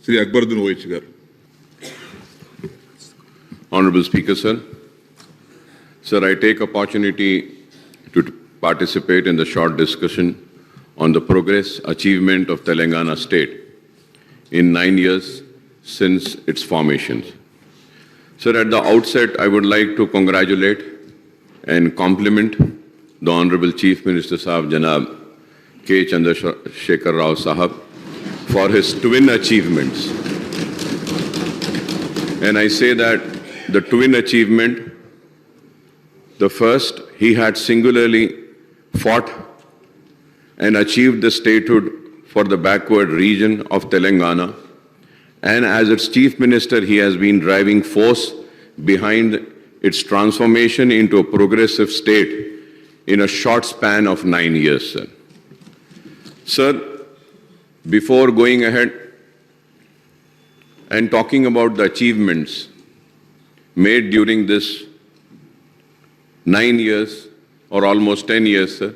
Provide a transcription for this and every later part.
Sri Akbaruddin Owaisi garu. Honorable Speaker, sir. Sir, I take opportunity to participate in the short discussion on the progress achievement of Telangana state in 9 years since its formations. Sir, at the outset, I would like to congratulate and compliment the Honorable Chief Minister Sahab Janab K. Chandrasekhar Rao Sahab for his twin achievements. And I say that the twin achievement, the first, he had singularly fought and achieved the statehood for the backward region of Telangana. And as its Chief Minister, he has been driving force behind its transformation into a progressive state in a short span of 9 years, sir. Sir, before going ahead and talking about the achievements made during this 9 years or almost 10 years, sir,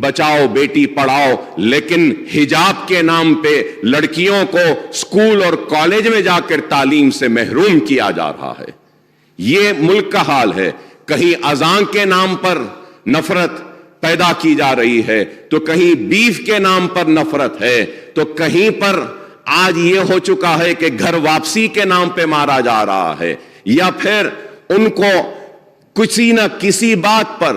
Bachao Beti Padhao, لیکن حجاب کے نام پہ لڑکیوں کو school اور college میں جا کر تعلیم سے محروم کیا جا رہا ہے۔ یہ ملک کا حال ہے۔ کہیں اذان کے نام پر نفرت پیدا کی جا رہی ہے، تو کہیں بیف کے نام پر نفرت ہے، تو کہیں پر آج یہ ہو چکا ہے کہ گھر واپسی کے نام پہ مارا جا رہا ہے، یا پھر ان کو کسی نہ کسی بات پر،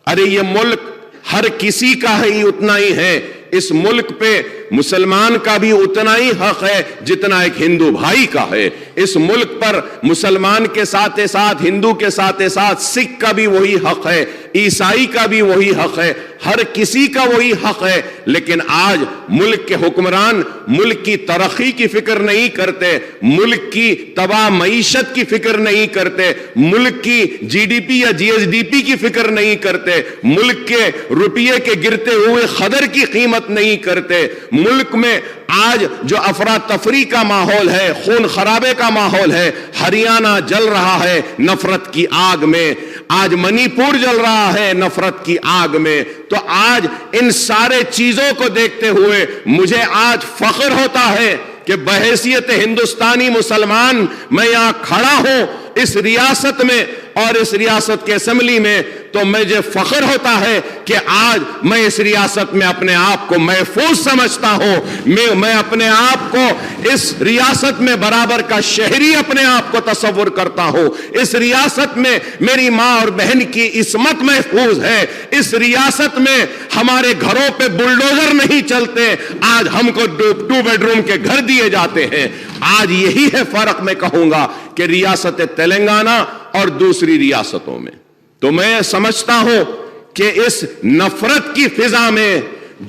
ارے یہ ملک ہر کسی کا ہی اتنا ہی ہے، اس ملک پہ مسلمان کا بھی اتنا ہی حق ہے جتنا ایک ہندو بھائی کا ہے۔ اس ملک پر مسلمان کے ساتھ ساتھ، ہندو کے ساتھ ساتھ سکھ کا بھی وہی حق ہے، عیسائی کا بھی وہی حق ہے، ہر کسی کا وہی حق ہے۔ لیکن آج ملک کے حکمران ملک کی ترقی کی فکر نہیں کرتے، ملک کی تباہ معیشت کی فکر نہیں کرتے، ملک کی جی ڈی پی یا جی ایس ڈی پی کی فکر نہیں کرتے، ملک کے روپیے کے گرتے ہوئے قدر کی قیمت نہیں کرتے۔ ملک میں آج جو افراتفری کا ماحول ہے، خون خرابے کا ماحول ہے، ہریانہ جل رہا ہے نفرت کی آگ میں، آج منی پور جل رہا ہے نفرت کی آگ میں۔ تو آج ان سارے چیزوں کو دیکھتے ہوئے مجھے آج فخر ہوتا ہے کہ بحیثیت ہندوستانی مسلمان میں یہاں کھڑا ہوں اس ریاست میں اور اس ریاست کے اسمبلی میں، تو مجھے فخر ہوتا ہے کہ آج میں اس ریاست میں اپنے آپ کو محفوظ سمجھتا ہوں، میں اپنے آپ کو اس ریاست میں برابر کا شہری اپنے آپ کو تصور کرتا ہوں۔ اس ریاست میں میری ماں اور بہن کی عصمت محفوظ ہے، اس ریاست میں ہمارے گھروں پہ بلڈوزر نہیں چلتے، آج ہم کو 2 بیڈ روم کے گھر دیے جاتے ہیں۔ آج یہی ہے فرق میں کہوں گا کہ ریاست تلنگانہ اور دوسری ریاستوں میں۔ تو میں سمجھتا ہوں کہ اس نفرت کی فضا میں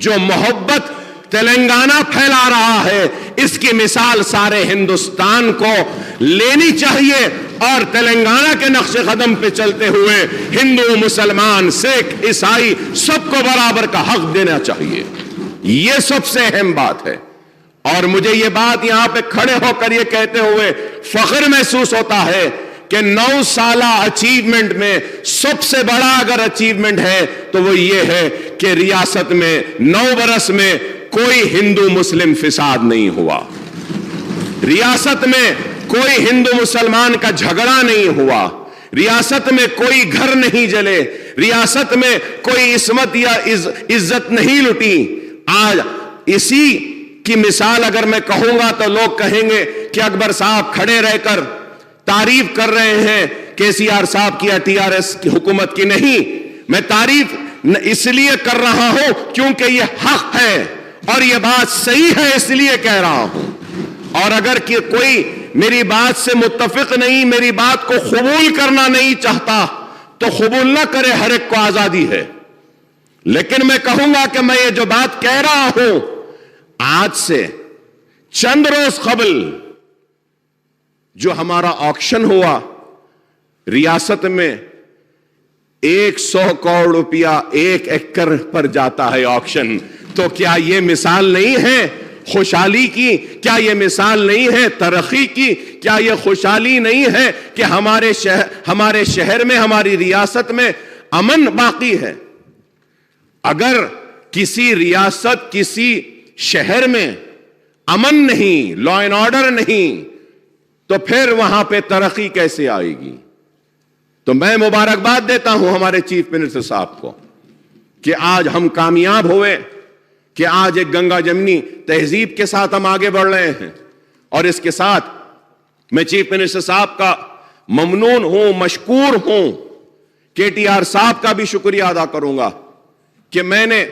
جو محبت تلنگانہ پھیلا رہا ہے، اس کی مثال سارے ہندوستان کو لینی چاہیے، اور تلنگانہ کے نقش قدم پہ چلتے ہوئے ہندو، مسلمان، سکھ، عیسائی سب کو برابر کا حق دینا چاہیے۔ یہ سب سے اہم بات ہے، اور مجھے یہ بات یہاں پہ کھڑے ہو کر یہ کہتے ہوئے فخر محسوس ہوتا ہے کہ 9 سالہ اچیومنٹ میں سب سے بڑا اگر اچیومنٹ ہے تو وہ یہ ہے کہ ریاست میں 9 برس میں کوئی ہندو مسلم فساد نہیں ہوا، ریاست میں کوئی ہندو مسلمان کا جھگڑا نہیں ہوا، ریاست میں کوئی گھر نہیں جلے، ریاست میں کوئی عصمت یا عزت نہیں لٹی۔ آج اسی کی مثال اگر میں کہوں گا تو لوگ کہیں گے کہ اکبر صاحب کھڑے رہ کر تعریف کر رہے ہیں کے سی آر صاحب کی یا ٹی آر ایس کی حکومت کی۔ نہیں، میں تعریف اس لیے کر رہا ہوں کیونکہ یہ حق ہے اور یہ بات صحیح ہے، اس لیے کہہ رہا ہوں۔ اور اگر کوئی میری بات سے متفق نہیں، میری بات کو قبول کرنا نہیں چاہتا تو قبول نہ کرے، ہر ایک کو آزادی ہے۔ لیکن میں کہوں گا کہ میں یہ جو بات کہہ رہا ہوں، آج سے چند روز قبل جو ہمارا آکشن ہوا ریاست میں 100 کروڑ روپیہ 1 ایکڑ پر جاتا ہے آکشن، تو کیا یہ مثال نہیں ہے خوشحالی کی؟ کیا یہ مثال نہیں ہے ترقی کی؟ کیا یہ خوشحالی نہیں ہے کہ ہمارے شہر میں، ہماری ریاست میں امن باقی ہے؟ اگر کسی ریاست، کسی شہر میں امن نہیں، لا اینڈ آرڈر نہیں، تو پھر وہاں پہ ترقی کیسے آئے گی؟ تو میں مبارکباد دیتا ہوں ہمارے چیف منسٹر صاحب کو کہ آج ہم کامیاب ہوئے، کہ آج ایک گنگا جمنی تہذیب کے ساتھ ہم آگے بڑھ رہے ہیں۔ اور اس کے ساتھ میں چیف منسٹر صاحب کا ممنون ہوں، مشکور ہوں، کے ٹی آر صاحب کا بھی شکریہ ادا کروں گا کہ میں نے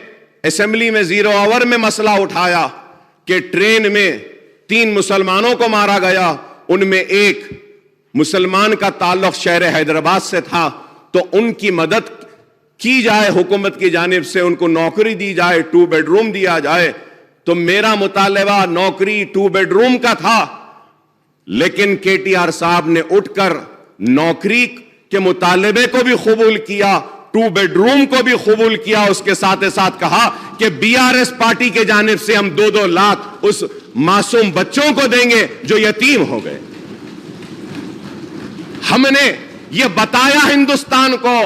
اسمبلی میں 0 آور میں مسئلہ اٹھایا کہ ٹرین میں 3 مسلمانوں کو مارا گیا، ان میں ایک مسلمان کا تعلق شہر حیدرآباد سے تھا، تو ان کی مدد کی جائے، حکومت کی جانب سے ان کو نوکری دی جائے، 2 بیڈ روم دیا جائے۔ تو میرا مطالبہ نوکری 2 بیڈ روم کا تھا، لیکن کے ٹی آر صاحب نے اٹھ کر نوکری کے مطالبے کو بھی قبول کیا، 2 بیڈ روم کو بھی قبول کیا، اس کے ساتھ ساتھ کہا کہ بی آر ایس پارٹی کے جانب سے ہم 2-2 لاکھ اس معصوم بچوں کو دیں گے جو یتیم ہو گئے۔ ہم نے یہ بتایا ہندوستان کو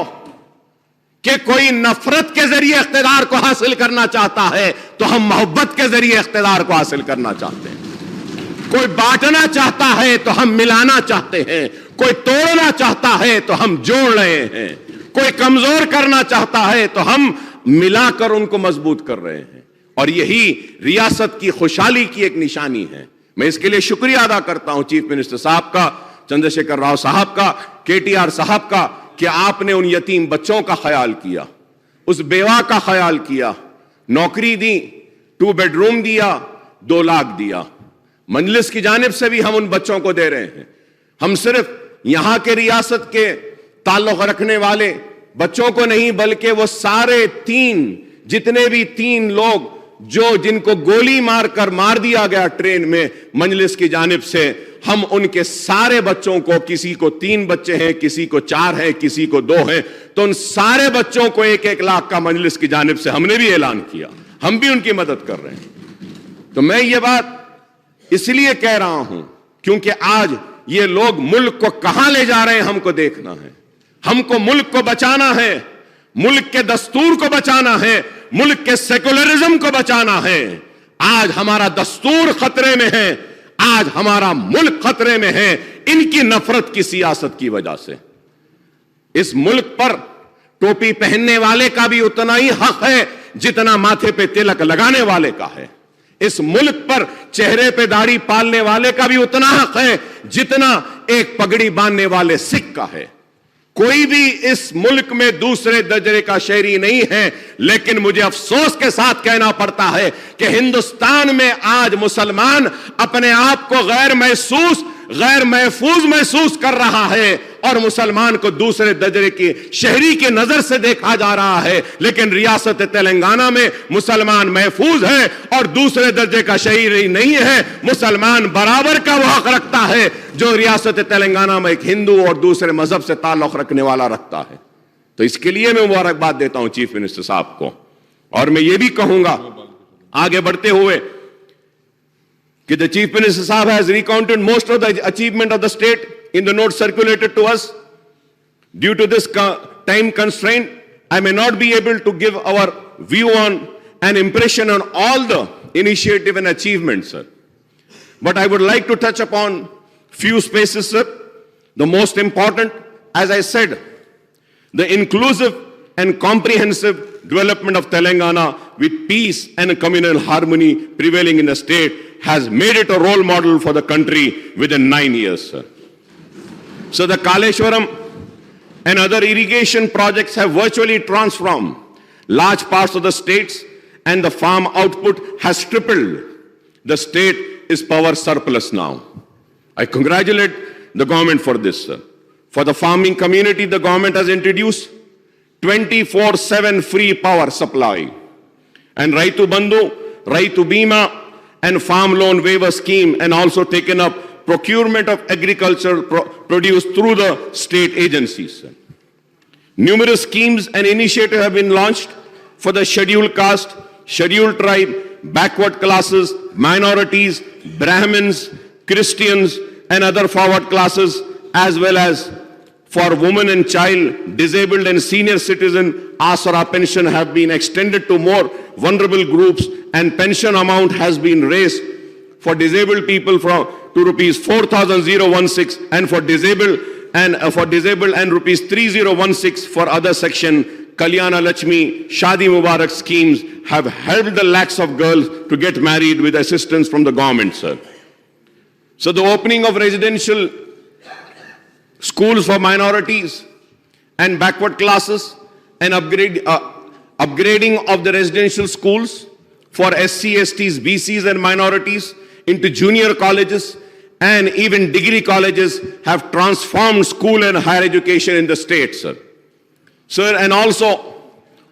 کہ کوئی نفرت کے ذریعے اقتدار کو حاصل کرنا چاہتا ہے تو ہم محبت کے ذریعے اقتدار کو حاصل کرنا چاہتے ہیں. کوئی بانٹنا چاہتا ہے تو ہم ملانا چاہتے ہیں. کوئی توڑنا چاہتا ہے تو ہم جوڑ رہے ہیں. کوئی کمزور کرنا چاہتا ہے تو ہم ملا کر ان کو مضبوط کر رہے ہیں. اور یہی ریاست کی خوشحالی کی ایک نشانی ہے. میں اس کے لیے شکریہ ادا کرتا ہوں چیف منسٹر صاحب کا, چندر شیکھر راؤ صاحب کا, KTR صاحب کا, کہ آپ نے ان یتیم بچوں کا خیال کیا, اس بیوہ کا خیال کیا, نوکری دی, 2 بیڈروم دیا, 2 لاکھ دیا. مجلس کی جانب سے بھی ہم ان بچوں کو دے رہے ہیں. ہم صرف یہاں کے ریاست کے تعلق رکھنے والے بچوں کو نہیں, بلکہ وہ سارے 3 جتنے بھی 3 لوگ جن کو گولی مار کر مار دیا گیا ٹرین میں مجلس کی جانب سے, ہم ان کے سارے بچوں کو, کسی کو 3 بچے ہیں, کسی کو 4 ہیں, کسی کو 2 ہیں, تو ان سارے بچوں کو 1-1 لاکھ کا مجلس کی جانب سے ہم نے بھی اعلان کیا. ہم بھی ان کی مدد کر رہے ہیں. تو میں یہ بات اس لیے کہہ رہا ہوں کیونکہ آج یہ لوگ ملک کو کہاں لے جا رہے ہیں ہم کو دیکھنا ہے. ہم کو ملک کو بچانا ہے, ملک کے دستور کو بچانا ہے, ملک کے سیکولرزم کو بچانا ہے. آج ہمارا دستور خطرے میں ہے, آج ہمارا ملک خطرے میں ہے ان کی نفرت کی سیاست کی وجہ سے. اس ملک پر ٹوپی پہننے والے کا بھی اتنا ہی حق ہے جتنا ماتھے پہ تلک لگانے والے کا ہے. اس ملک پر چہرے پہ داڑھی پالنے والے کا بھی اتنا حق ہے جتنا ایک پگڑی باندھنے والے سکھ کا ہے. کوئی بھی اس ملک میں دوسرے درجے کا شہری نہیں ہے, لیکن مجھے افسوس کے ساتھ کہنا پڑتا ہے کہ ہندوستان میں آج مسلمان اپنے آپ کو غیر محفوظ محسوس کر رہا ہے اور مسلمان کو دوسرے درجے کی شہری کی نظر سے دیکھا جا رہا ہے. لیکن ریاست تلنگانہ میں مسلمان محفوظ ہے اور دوسرے درجے کا شہری نہیں ہے. مسلمان برابر کا وہ حق رکھتا ہے جو ریاست تلنگانہ میں ایک ہندو اور دوسرے مذہب سے تعلق رکھنے والا رکھتا ہے. تو اس کے لیے میں مبارکباد دیتا ہوں چیف منسٹر صاحب کو. اور میں یہ بھی کہوں گا آگے بڑھتے ہوئے کہ the Chief Minister Sahab has recounted most of the achievement of the state in the note circulated to us. Due to this time constraint, I may not be able to give our view on an impression on all the initiative and achievements, sir. But I would like to touch upon few spaces, sir. The most important, as I said, the inclusive and comprehensive development of Telangana with peace and communal harmony prevailing in the state has made it a role model for the country within 9 years, sir. So the Kaleshwaram and other irrigation projects have virtually transformed large parts of the states and the farm output has tripled. The state is power surplus now. I congratulate the government for this, sir. For the farming community, the government has introduced 24/7 free power supply and Raitu Bandhu, Raitu Bima and farm loan waiver scheme, and also taken up procurement of agriculture produce through the state agencies. Numerous schemes and initiatives have been launched for the scheduled caste, scheduled tribe, backward classes, minorities, Brahmins, Christians and other forward classes, as well as for women and child, disabled and senior citizen. Asara pension have been extended to more vulnerable groups and pension amount has been raised for disabled people to rupees 4,016 and for disabled and rupees 3,016 for other section. Kalyana Lakshmi, Shadi Mubarak schemes have helped the lakhs of girls to get married with assistance from the government, sir. So the opening of residential schools for minorities and backward classes and upgrading of the residential schools for SC, STs, BCs and minorities into junior colleges and even degree colleges have transformed school and higher education in the state, sir. Sir, and also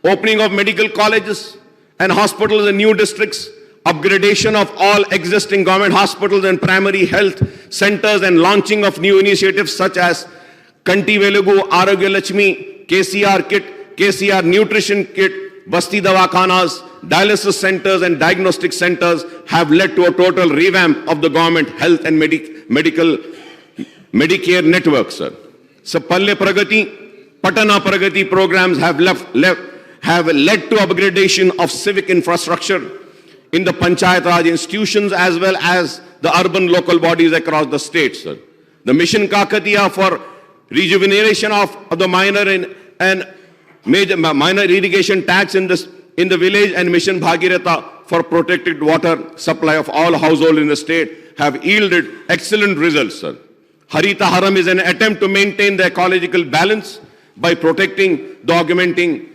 opening of medical colleges and hospitals in new districts, upgradation of all existing government hospitals and primary health centers and launching of new initiatives such as Kanti Velugu, Arogya Lakshmi, KCR kit, KCR nutrition kit, Basti Dawakhanas, dialysis centers and diagnostic centers have led to a total revamp of the government health and Medicare network, sir. So Palle Pragati Patana Pragati programs have led to upgradation of civic infrastructure in the Panchayat Raj institutions as well as the urban local bodies across the state, sir. The Mission Kakatiya for rejuvenation of the minor irrigation tax in the village and Mission Bhagirath for protected water supply of all households in the state have yielded excellent results, sir. Harita Haram is an attempt to maintain the ecological balance by protecting, augmenting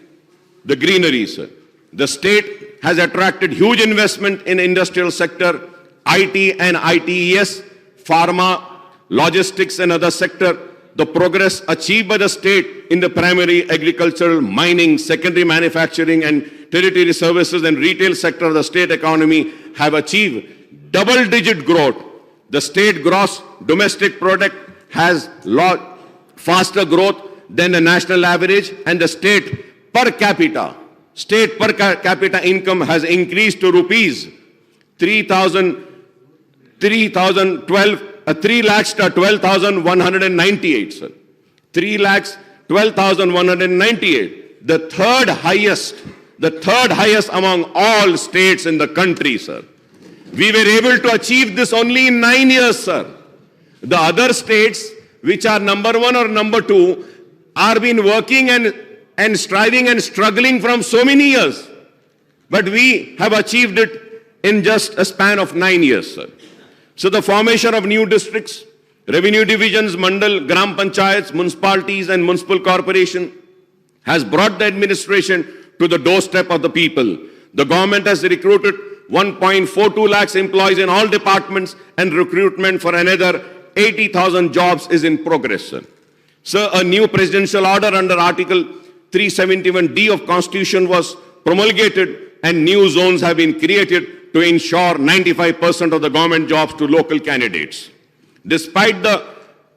the greenery, sir. The state has attracted huge investment in industrial sector, IT and ITES, pharma, logistics and other sector. The progress achieved by the state in the primary agricultural, mining, secondary manufacturing and tertiary services and retail sector of the state economy have achieved double-digit growth. The state gross domestic product has lot faster growth than the national average, and the state per capita income has increased to rupees 3,12,198, sir. 3,12,198, the third highest among all states in the country, sir. We were able to achieve this only in 9 years, sir. The other states, which are number 1 or number 2, are been working and striving and struggling from so many years. But we have achieved it in just a span of 9 years, sir. So the formation of new districts, revenue divisions, mandal, gram panchayats, municipalities and municipal corporation has brought the administration to the doorstep of the people. The government has recruited 1.42 lakhs employees in all departments, and recruitment for another 80,000 jobs is in progress, sir. Sir, a new presidential order under Article 371D of Constitution was promulgated and new zones have been created to ensure 95% of the government jobs to local candidates. Despite the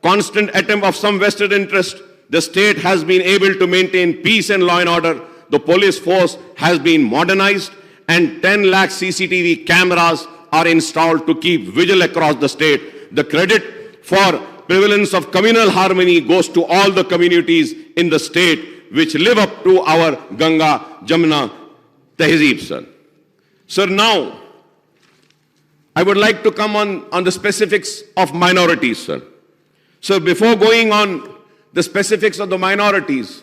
constant attempt of some vested interest, the state has been able to maintain peace and law and order. The police force has been modernized and 10 lakh CCTV cameras are installed to keep vigil across the state. The credit for prevalence of communal harmony goes to all the communities in the state which live up to our Ganga Jamuna Tehzeeb, sir. Sir, now I would like to come on the specifics of minorities, sir. So before going on the specifics of the minorities,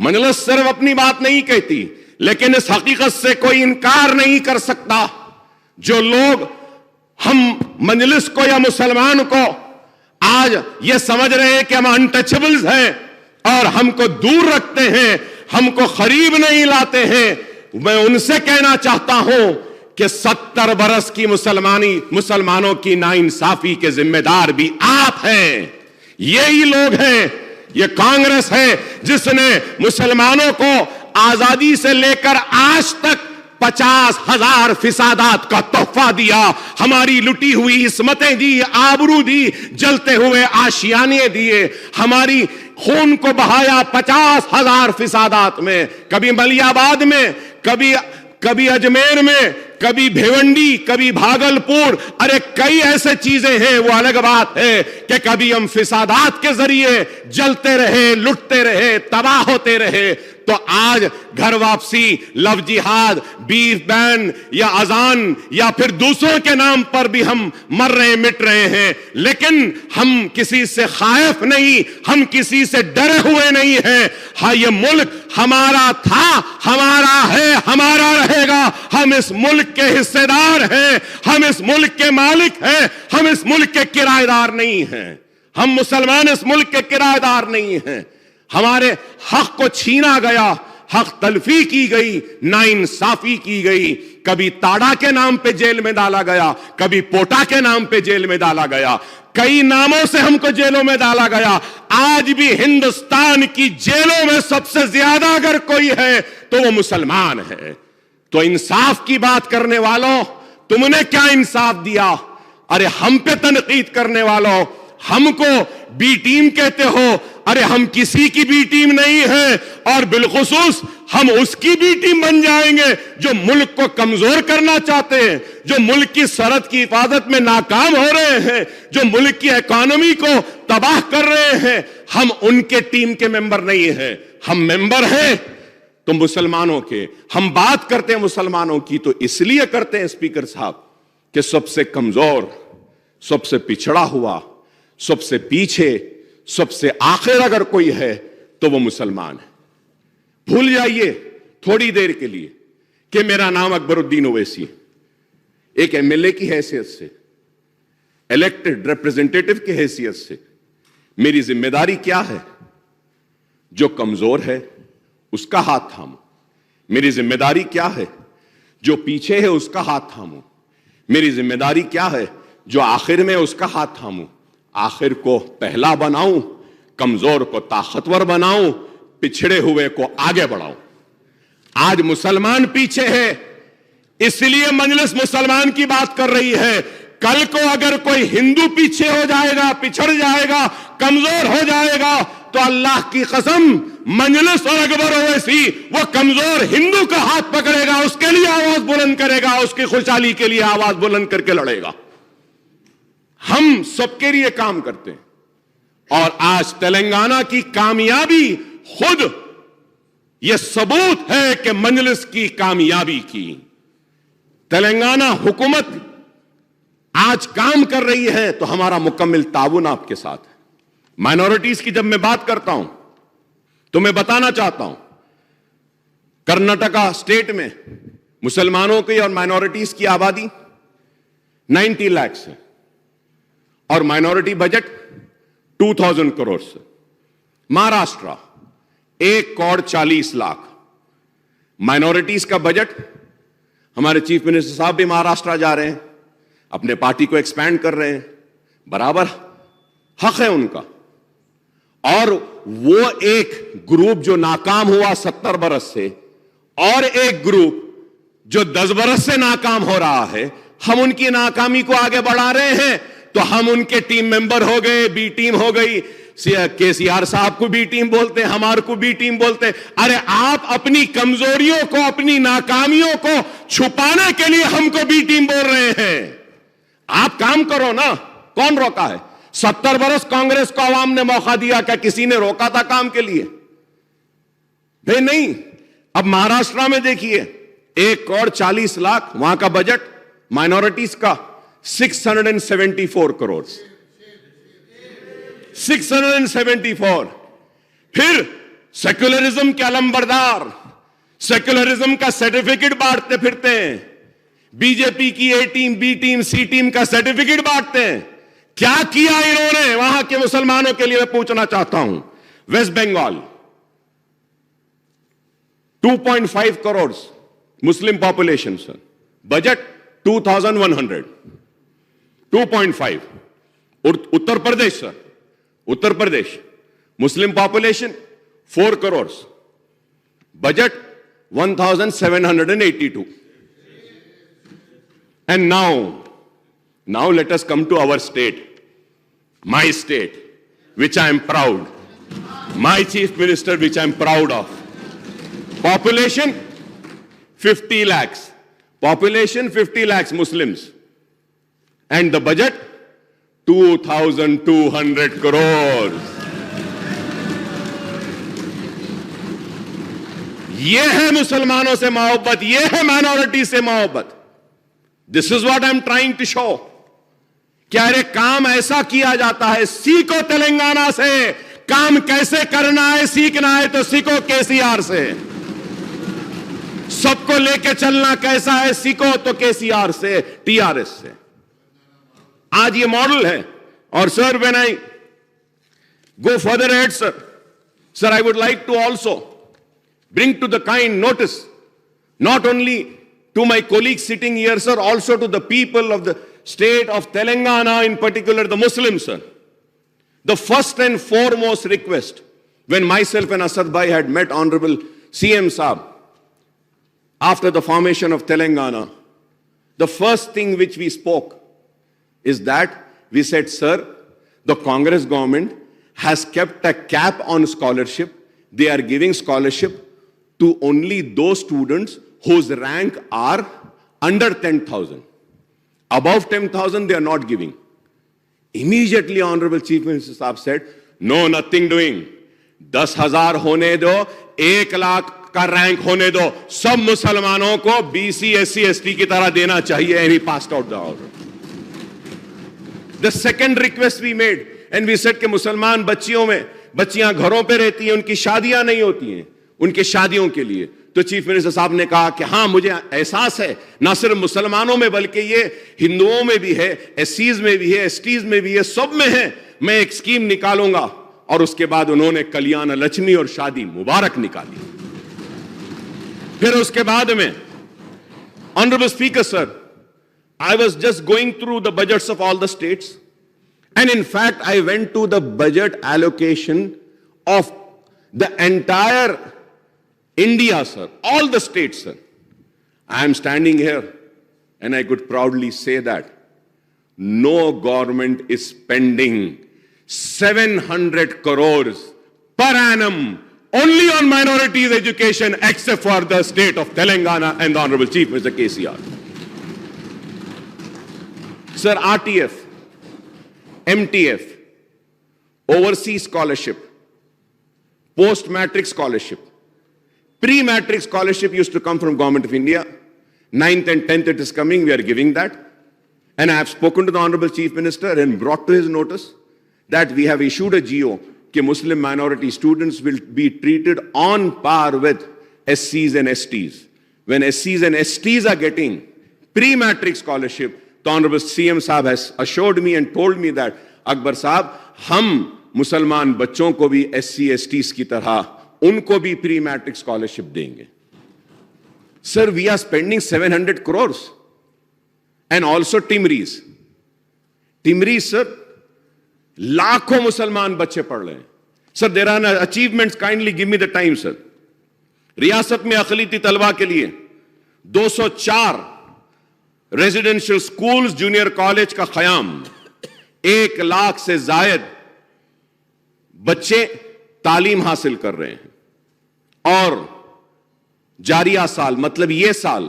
مجلس صرف اپنی بات نہیں کہتی، لیکن اس حقیقت سے کوئی انکار نہیں کر سکتا، جو لوگ ہم مجلس کو یا مسلمان کو آج یہ سمجھ رہے ہیں کہ ہم انٹچبلز ہیں اور ہم کو دور رکھتے ہیں، ہم کو قریب نہیں لاتے ہیں، میں ان سے کہنا چاہتا ہوں کہ 70 برس کی مسلمانوں کی ناانصافی کے ذمہ دار بھی آپ ہیں، یہی لوگ ہیں۔ یہ کانگریس ہے جس نے مسلمانوں کو آزادی سے لے کر آج تک 50,000 فسادات کا تحفہ دیا، ہماری لٹی ہوئی عصمتیں دی، آبرو دی، جلتے ہوئے آشیانے دیے، ہماری خون کو بہایا 50,000 فسادات میں، کبھی ملیح آباد میں، کبھی اجمیر میں، کبھی بھیونڈی، کبھی بھاگلپور، ارے کئی ایسے چیزیں ہیں، وہ الگ بات ہے کہ کبھی ہم فسادات کے ذریعے جلتے رہے، لٹتے رہے، تباہ ہوتے رہے۔ تو آج گھر واپسی، لو جہاد، بیف بین یا اذان یا پھر دوسروں کے نام پر بھی ہم مر رہے، مٹ رہے ہیں، لیکن ہم کسی سے خائف نہیں، ہم کسی سے ڈرے ہوئے نہیں ہیں۔ ہاں، یہ ملک ہمارا تھا، ہمارا ہے، ہمارا رہے گا، ہم اس ملک کے حصے دار ہیں، ہم اس ملک کے مالک ہیں، ہم اس ملک کے کرایہ دار نہیں ہیں، ہم مسلمان اس ملک کے کرایہ دار نہیں ہیں۔ ہمارے حق کو چھینا گیا، حق تلفی کی گئی، ناانصافی کی گئی، کبھی تاڑا کے نام پہ جیل میں ڈالا گیا، کبھی پوٹا کے نام پہ جیل میں ڈالا گیا، کئی ناموں سے ہم کو جیلوں میں ڈالا گیا۔ آج بھی ہندوستان کی جیلوں میں سب سے زیادہ اگر کوئی ہے تو وہ مسلمان ہے۔ تو انصاف کی بات کرنے والوں، تم نے کیا انصاف دیا؟ ارے ہم پہ تنقید کرنے والوں، ہم کو بی ٹیم کہتے ہو، ارے ہم کسی کی بی ٹیم نہیں ہے، اور بالخصوص ہم اس کی بی ٹیم بن جائیں گے جو ملک کو کمزور کرنا چاہتے ہیں، جو ملک کی سرحد کی حفاظت میں ناکام ہو رہے ہیں، جو ملک کی اکانومی کو تباہ کر رہے ہیں۔ ہم ان کے ٹیم کے ممبر نہیں ہیں، ہم ممبر ہیں تو مسلمانوں کے۔ ہم بات کرتے ہیں مسلمانوں کی تو اس لیے کرتے ہیں اسپیکر صاحب کہ سب سے کمزور، سب سے پچھڑا ہوا، سب سے پیچھے، سب سے آخر اگر کوئی ہے تو وہ مسلمان ہے۔ بھول جائیے تھوڑی دیر کے لیے کہ میرا نام اکبر الدین اویسی، ایک ایم ایل اے کی حیثیت سے، الیکٹڈ ریپرزینٹیٹو کی حیثیت سے میری ذمہ داری کیا ہے؟ جو کمزور ہے اس کا ہاتھ تھاموں۔ میری ذمہ داری کیا ہے؟ جو پیچھے ہے اس کا ہاتھ تھاموں۔ میری ذمہ داری کیا ہے؟ جو آخر میں اس کا ہاتھ تھاموں۔ آخر کو پہلا بناؤں، کمزور کو طاقتور بناؤں، پچھڑے ہوئے کو آگے بڑھاؤں۔ آج مسلمان پیچھے ہے، اس لیے مجلس مسلمان کی بات کر رہی ہے۔ کل کو اگر کوئی ہندو پیچھے ہو جائے گا، پچھڑ جائے گا، کمزور ہو جائے گا، تو اللہ کی قسم مجلس اور اکبر اویسی وہ کمزور ہندو کا ہاتھ پکڑے گا، اس کے لیے آواز بلند کرے گا، اس کی خوشحالی کے لیے آواز بلند کر کے لڑے گا۔ ہم سب کے لیے کام کرتے ہیں، اور آج تلنگانہ کی کامیابی خود یہ ثبوت ہے کہ مجلس کی کامیابی کی۔ تلنگانہ حکومت آج کام کر رہی ہے تو ہمارا مکمل تعاون آپ کے ساتھ ہے۔ مائنورٹیز کی جب میں بات کرتا ہوں تو میں بتانا چاہتا ہوں، کرناٹکا اسٹیٹ میں مسلمانوں کی اور مائنورٹیز کی آبادی 90 لاکھ ہے، اور مائنورٹی بجٹ 2000 کروڑ سے۔ مہاراشٹرا 1,40,00,000۔ مائنورٹیز کا بجٹ، ہمارے چیف منسٹر صاحب بھی مہاراشٹرا جا رہے ہیں، اپنے پارٹی کو ایکسپینڈ کر رہے ہیں، برابر حق ہے ان کا۔ اور وہ ایک گروپ جو ناکام ہوا 70 برس سے، اور ایک گروپ جو 10 برس سے ناکام ہو رہا ہے، ہم ان کی ناکامی کو آگے بڑھا رہے ہیں تو ہم ان کے ٹیم ممبر ہو گئے، بی ٹیم ہو گئی۔ کے سی آر صاحب کو بی ٹیم بولتے ہیں، ہمارے کو بی ٹیم بولتے ہیں۔ ارے آپ اپنی کمزوریوں کو، اپنی ناکامیوں کو چھپانے کے لیے ہم کو بی ٹیم بول رہے ہیں۔ آپ کام کرو نا، کون روکا ہے؟ 70 برس کانگریس کو عوام نے موقع دیا، کیا کسی نے روکا تھا کام کے لیے؟ بھئی نہیں۔ اب مہاراشٹرا میں دیکھیے 1,40,00,000 وہاں کا بجٹ مائنورٹیز کا 674 کروڑ 674۔ پھر سیکولرزم کے علمبردار سیکولرزم کا سرٹیفکیٹ بانٹتے پھرتے ہیں, بی جے پی کی A team, B team, C team کا سرٹیفکیٹ بانٹتے ہیں. کیا کیا انہوں نے وہاں کے مسلمانوں کے لیے میں پوچھنا چاہتا ہوں. West Bengal 2.5 crore Muslim population sir, budget 2100, 2.5. Uttar Pradesh sir, Uttar Pradesh Muslim population 4 crore, budget 1782. And now let us come to our state, my state, which I am proud, my chief minister, which I am proud of. Population 50 lakhs, population 50 lakhs Muslims, and the budget 2,200 crores. یہ ہے مسلمانوں سے محبت, یہ ہے minority سے محبت. This is what I'm trying to show. کیا ارے کام ایسا کیا جاتا ہے, سیکھو تلنگانہ سے کام کیسے کرنا ہے, سیکھنا ہے تو سیکھو KCR سے. سب کو لے کے چلنا کیسا ہے, سیکھو تو KCR سے, TRS سے. آج یہ ماڈل ہے. اور سر, when I go further ahead, sir, I would like to also bring to the kind notice, not only to my colleagues sitting here, sir, also to the people of the state of Telangana, in particular the Muslims, sir. The first and foremost request, when myself and Asad Bhai had met Honorable CM Saab after the formation of Telangana, the first thing which we spoke is that we said, sir, the Congress government has kept a cap on scholarship. They are giving scholarship to only those students whose rank are under 10,000. Above 10,000, they are not giving. Immediately, Honorable Chief Minister Saab said, no, nothing doing. 10,000 hone do, 1 lakh ka rank hone do. Sab Musalmanon ko BC, SC, ST ki tarah dena chahiye. And he passed out the order. The second request we made, and we said کہ مسلمان بچیوں میں, بچیاں گھروں پہ رہتی ہیں, ان کی شادیاں نہیں ہوتی ہیں, ان کے شادیوں کے لیے. تو چیف منسٹر صاحب نے کہا کہ ہاں مجھے احساس ہے, نہ صرف مسلمانوں میں بلکہ یہ ہندوؤں میں بھی ہے, ایس سیز میں بھی ہے, ایس ٹیز میں بھی ہے, سب میں ہے. میں ایک اسکیم نکالوں گا. اور اس کے بعد انہوں نے کلیان لچمی اور شادی مبارک نکالی. پھر اس کے بعد میں, honourable speaker sir, I was just going through the budgets of all the states, and in fact I went to the budget allocation of the entire India, sir, all the states, sir. I am standing here and I could proudly say that no government is spending 700 crores per annum only on minorities education except for the state of Telangana and the Honorable Chief Minister KCR. Sir, RTF, MTF, overseas scholarship, post-matric scholarship, pre-matric scholarship used to come from Government of India. 9th and 10th it is coming, we are giving that. And I have spoken to the Honorable Chief Minister and brought to his notice that we have issued a GO that Muslim minority students will be treated on par with SCs and STs. When SCs and STs are getting pre-matric scholarship, the Honorable CM Saab has assured me and told me that, Akbar Saab, hum Musalman bachon ko bhi SC, STs ki tarah, unko bhi pre-matric scholarship denge. Sir, we are spending 700 crores. And also Timris. Timris, sir, lakhon Musalman bache pad rahe hain. Sir, there are achievements, kindly give me the time, sir. Riyasat mein aqliti talba ke liye 204 residential schools, junior college ka qiyam. 1 lakh se zayed بچے تعلیم حاصل کر رہے ہیں. اور جاریہ سال مطلب یہ سال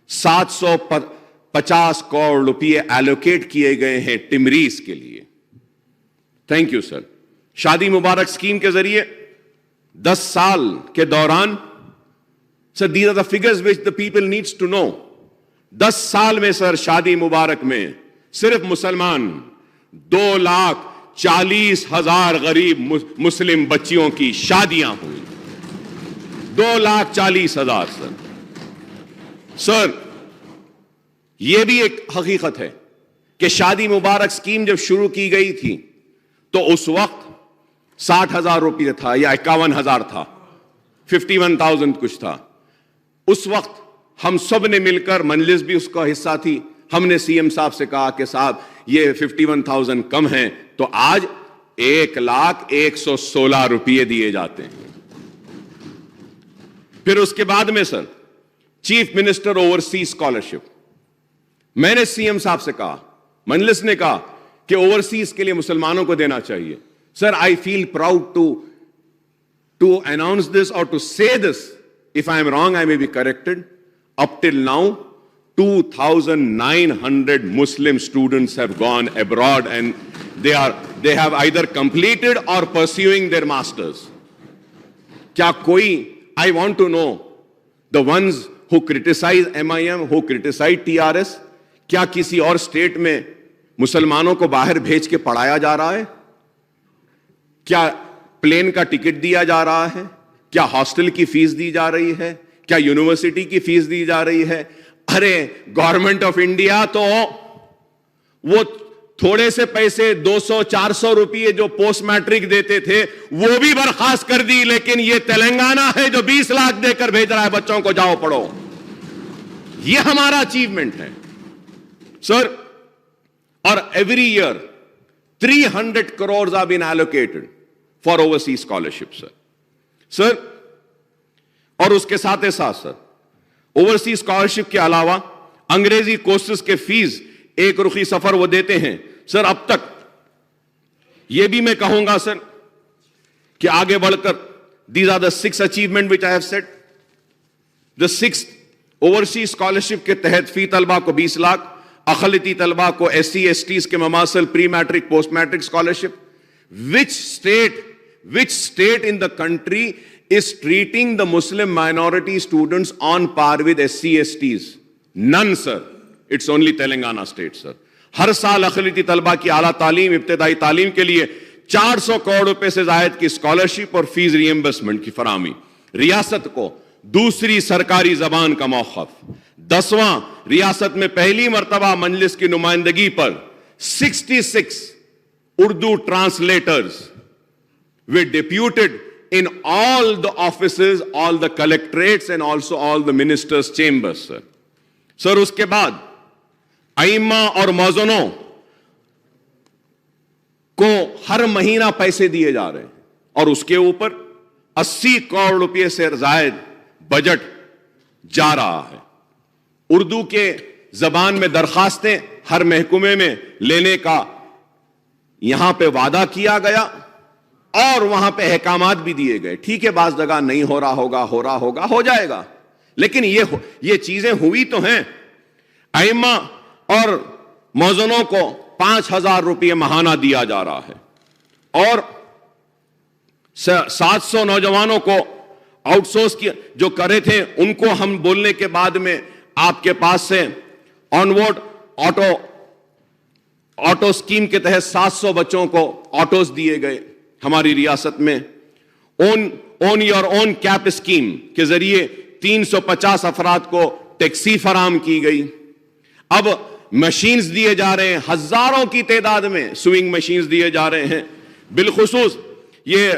750 کروڑ روپے ایلوکیٹ کیے گئے ہیں ٹمریز کے لیے. Thank you sir. شادی مبارک اسکیم کے ذریعے 10 سال کے دوران, سر these are the figures which the people needs to know. 10 سال میں سر شادی مبارک میں صرف مسلمان 2,40,000 غریب مسلم بچیوں کی شادیاں ہوئی. 2,40,000 سر. سر یہ بھی ایک حقیقت ہے کہ شادی مبارک اسکیم جب شروع کی گئی تھی تو اس وقت 60,000 روپیہ تھا یا 51,000 تھا, 51,000 کچھ تھا. اس وقت ہم سب نے مل کر, مجلس بھی اس کا حصہ تھی, ہم نے سی ایم صاحب سے کہا کہ صاحب یہ 51,000 کم ہیں, تو آج 1,01,16 روپیے دیے جاتے ہیں. پھر اس کے بعد میں سر چیف منسٹر اوورسیز اسکالرشپ, میں نے سی ایم صاحب سے کہا, مجلس نے کہا کہ اوورسیز کے لیے مسلمانوں کو دینا چاہیے. Sir I feel proud to announce this or to say this. If I am wrong, I may be corrected. Up till now, 2,900 Muslim students have gone abroad and they have either completed or pursuing their masters. کیا کوئی, I want to know the ones who criticize MIM, who criticize TRS, کیا کسی اور state میں مسلمانوں کو باہر بھیج کے پڑھایا جا رہا ہے؟ کیا پلین کا ٹکٹ دیا جا رہا ہے؟ کیا ہاسٹل کی فیس دی جا رہی ہے؟ کیا یونیورسٹی کی فیس دی جا رہی ہے؟ ارے گورنمنٹ آف انڈیا تو وہ تھوڑے سے پیسے 200-400 روپیے جو پوسٹ میٹرک دیتے تھے وہ بھی برخاست کر دی, لیکن یہ تلنگانہ ہے جو 20 لاکھ دے کر بھیج رہا ہے بچوں کو, جاؤ پڑھو. یہ ہمارا اچیومنٹ ہے سر. اور every year 300 crores have been allocated for overseas scholarships, sir. اور اس کے ساتھ ساتھ سر اوورسیز اسکالرشپ کے علاوہ انگریزی کورسز کے فیس 1 رخی سفر وہ دیتے ہیں. سر اب تک یہ بھی میں کہوں گا سر کہ آگے بڑھ کر these are the 6 achievements which I have said. The 6th overseas scholarship کے تحت فی طلبہ کو 20 لاکھ, اقلیتی طلبہ کو SC/STs کے مماثل pre matric post matric scholarship. Which state in the country is treating the Muslim minority students on par with SC/STs? None, sir. It's only Telangana state, sir. ہر سال اقلیتی طلبہ کی اعلیٰ تعلیم, ابتدائی تعلیم کے لیے 400 کروڑ روپے سے زائد کی اسکالرشپ اور فیس ری ایمبرسمنٹ کی فراہمی. ریاست کو دوسری سرکاری زبان کا موقف. 10واں ریاست میں پہلی مرتبہ مجلس کی نمائندگی پر 66 Urdu translators were deputed in all the offices, all the collectorates and also all the ministers' chambers, sir. Sir, اس کے بعد ائمہ اور موذنوں کو ہر مہینہ پیسے دیے جا رہے ہیں اور اس کے اوپر 80 کروڑ روپے سے زائد بجٹ جا رہا ہے. اردو کے زبان میں درخواستیں ہر محکمے میں لینے کا یہاں پہ وعدہ کیا گیا اور وہاں پہ احکامات بھی دیے گئے. ٹھیک ہے, بعض جگہ نہیں ہو رہا ہوگا, ہو جائے گا, لیکن یہ چیزیں ہوئی تو ہیں. ائمہ اور موذنوں کو 5,000 روپے ماہانہ دیا جا رہا ہے اور 700 نوجوانوں کو آؤٹ سورس جو کرے تھے ان کو ہم بولنے کے بعد میں آپ کے پاس سے آن وارڈ آٹو اسکیم کے تحت 700 بچوں کو آٹوز دیے گئے ہماری ریاست میں. اون یور اون کیپ اسکیم کے ذریعے 350 افراد کو ٹیکسی فراہم کی گئی. اب مشینز دیے جا رہے ہیں, ہزاروں کی تعداد میں سوئنگ مشینز دیے جا رہے ہیں, بالخصوص یہ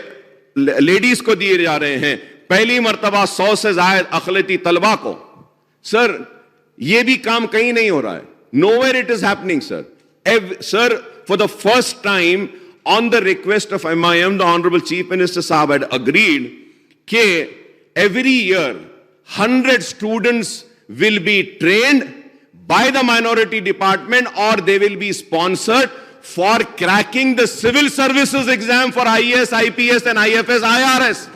لیڈیز کو دیے جا رہے ہیں. پہلی مرتبہ 100 سے زائد اقلیتی طلبہ کو. سر یہ بھی کام کہیں نہیں ہو رہا ہے. Nowhere it is happening, sir. Sir, for the first time, on the request of MIM, the Honorable Chief Minister Sahab had agreed that every year 100 students will be trained by the minority department or they will be sponsored for cracking the civil services exam for IAS, IPS and IFS, IRS.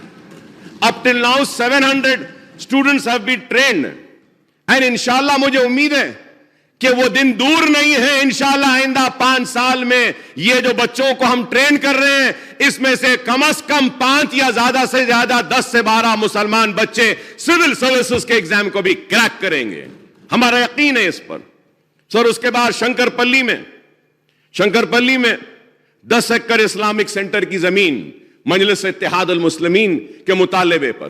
Up till now 700 students have been trained and inshallah مجھے امید ہے کہ وہ دن دور نہیں ہے. انشاءاللہ آئندہ 5 سال میں یہ جو بچوں کو ہم ٹرین کر رہے ہیں اس میں سے کم از کم 5 یا زیادہ سے زیادہ 10 سے 12 مسلمان بچے سول سروسز کے ایگزام کو بھی کریک کریں گے. ہمارا یقین ہے اس پر. سر اس کے بعد شنکر پلی میں 10 ایکڑ اسلامک سینٹر کی زمین مجلس اتحاد المسلمین کے مطالبے پر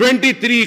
23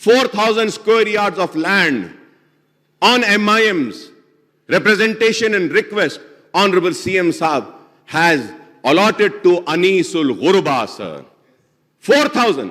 4000 square yards of land on MIM's representation and request, Honorable CM Saab has allotted to Anisul Ghurba, sir. 4000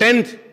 10th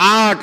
8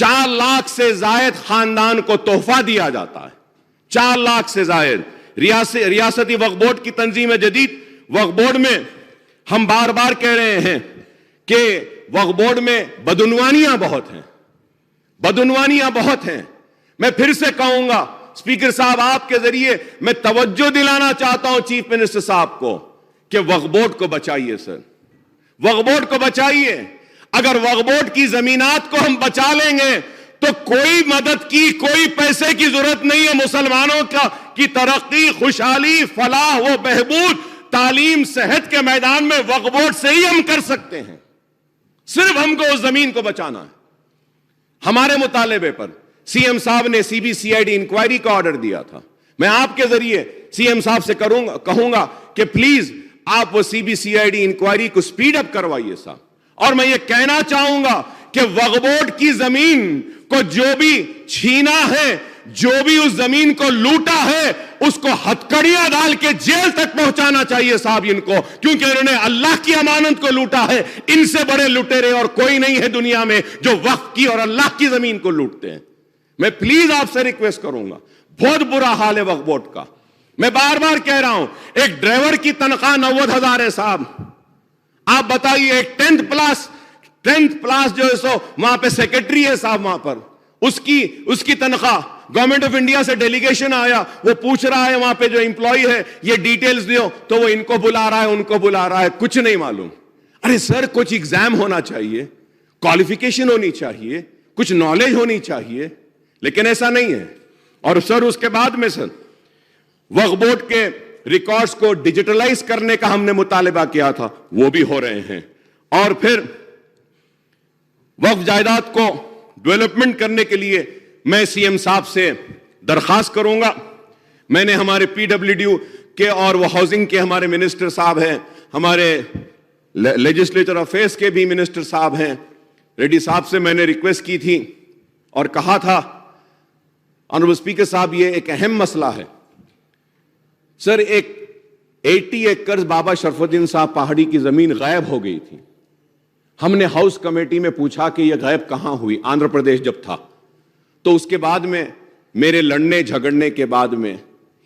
4 lakh سے زائد خاندان کو تحفہ دیا جاتا ہے. 4 لاکھ سے زائد. ریاستی وقف بورڈ کی تنظیم جدید وقف بورڈ میں ہم بار بار کہہ رہے ہیں کہ وقف بورڈ میں بدعنوانیاں بہت ہیں, بدعنوانیاں بہت ہیں. میں پھر سے کہوں گا اسپیکر صاحب, آپ کے ذریعے میں توجہ دلانا چاہتا ہوں چیف منسٹر صاحب کو کہ وقف بورڈ کو بچائیے سر, وقف بورڈ کو بچائیے. اگر وقف بورڈ کی زمینات کو ہم بچا لیں گے تو کوئی مدد کی, کوئی پیسے کی ضرورت نہیں ہے. مسلمانوں کی ترقی, خوشحالی, فلاح و بہبود, تعلیم, صحت کے میدان میں وقف بورڈ سے ہی ہم کر سکتے ہیں. صرف ہم کو اس زمین کو بچانا ہے. ہمارے مطالبے پر سی ایم صاحب نے C B C I D enquiry کا آرڈر دیا تھا. میں آپ کے ذریعے سی ایم صاحب سے کہوں گا کہ پلیز آپ وہ C B C I D enquiry کو سپیڈ اپ کروائیے صاحب. اور میں یہ کہنا چاہوں گا کہ وقف بورڈ کی زمین کو جو بھی چھینا ہے, جو بھی اس زمین کو لوٹا ہے, اس کو ہتکڑیاں ڈال کے جیل تک پہنچانا چاہیے صاحب ان کو, کیونکہ انہوں نے اللہ کی امانت کو لوٹا ہے. ان سے بڑے لٹیرے اور کوئی نہیں ہے دنیا میں جو وقف کی اور اللہ کی زمین کو لوٹتے ہیں. میں پلیز آپ سے ریکویسٹ کروں گا, بہت برا حال ہے وقف بورڈ کا. میں بار بار کہہ رہا ہوں, ایک ڈرائیور کی تنخواہ 90,000 ہے صاحب. آپ بتائیے ایک 10th پلاس جو ہے سو وہاں پہ سیکرٹری ہے صاحب, وہاں پر اس کی تنخواہ, گورنمنٹ آف انڈیا سے ڈیلیگیشن آیا, وہ پوچھ رہا ہے وہاں پہ جو امپلائی ہے یہ ڈیٹیلز دیو, تو وہ ان کو بلا رہا ہے, ان کو بلا رہا ہے, کچھ نہیں معلوم. ارے سر, کچھ ایگزام ہونا چاہیے, کوالیفیکیشن ہونی چاہیے, کچھ نالج ہونی چاہیے, لیکن ایسا نہیں ہے. اور سر اس کے بعد میں سر وقف بورڈ کے ریکارڈز کو ڈیجیٹلائز کرنے کا ہم نے مطالبہ کیا تھا, وہ بھی ہو رہے ہیں. اور پھر وقف جائیداد کو ڈیولپمنٹ کرنے کے لیے میں سی ایم صاحب سے درخواست کروں گا. میں نے ہمارے پی ڈبلیو ڈی کے اور وہ ہاؤسنگ کے ہمارے منسٹر صاحب ہیں, ہمارے لیجسلیچر افیئرس کے بھی منسٹر صاحب ہیں, ریڈی صاحب سے میں نے ریکویسٹ کی تھی اور کہا تھا آنریبل اسپیکر صاحب یہ ایک اہم مسئلہ ہے. سر ایک 80 ایکڑ بابا شرف الدین صاحب پہاڑی کی زمین غائب ہو گئی تھی. ہم نے ہاؤس کمیٹی میں پوچھا کہ یہ غائب کہاں ہوئی, آندھرا پردیش جب تھا. تو اس کے بعد میں میرے لڑنے جھگڑنے کے بعد میں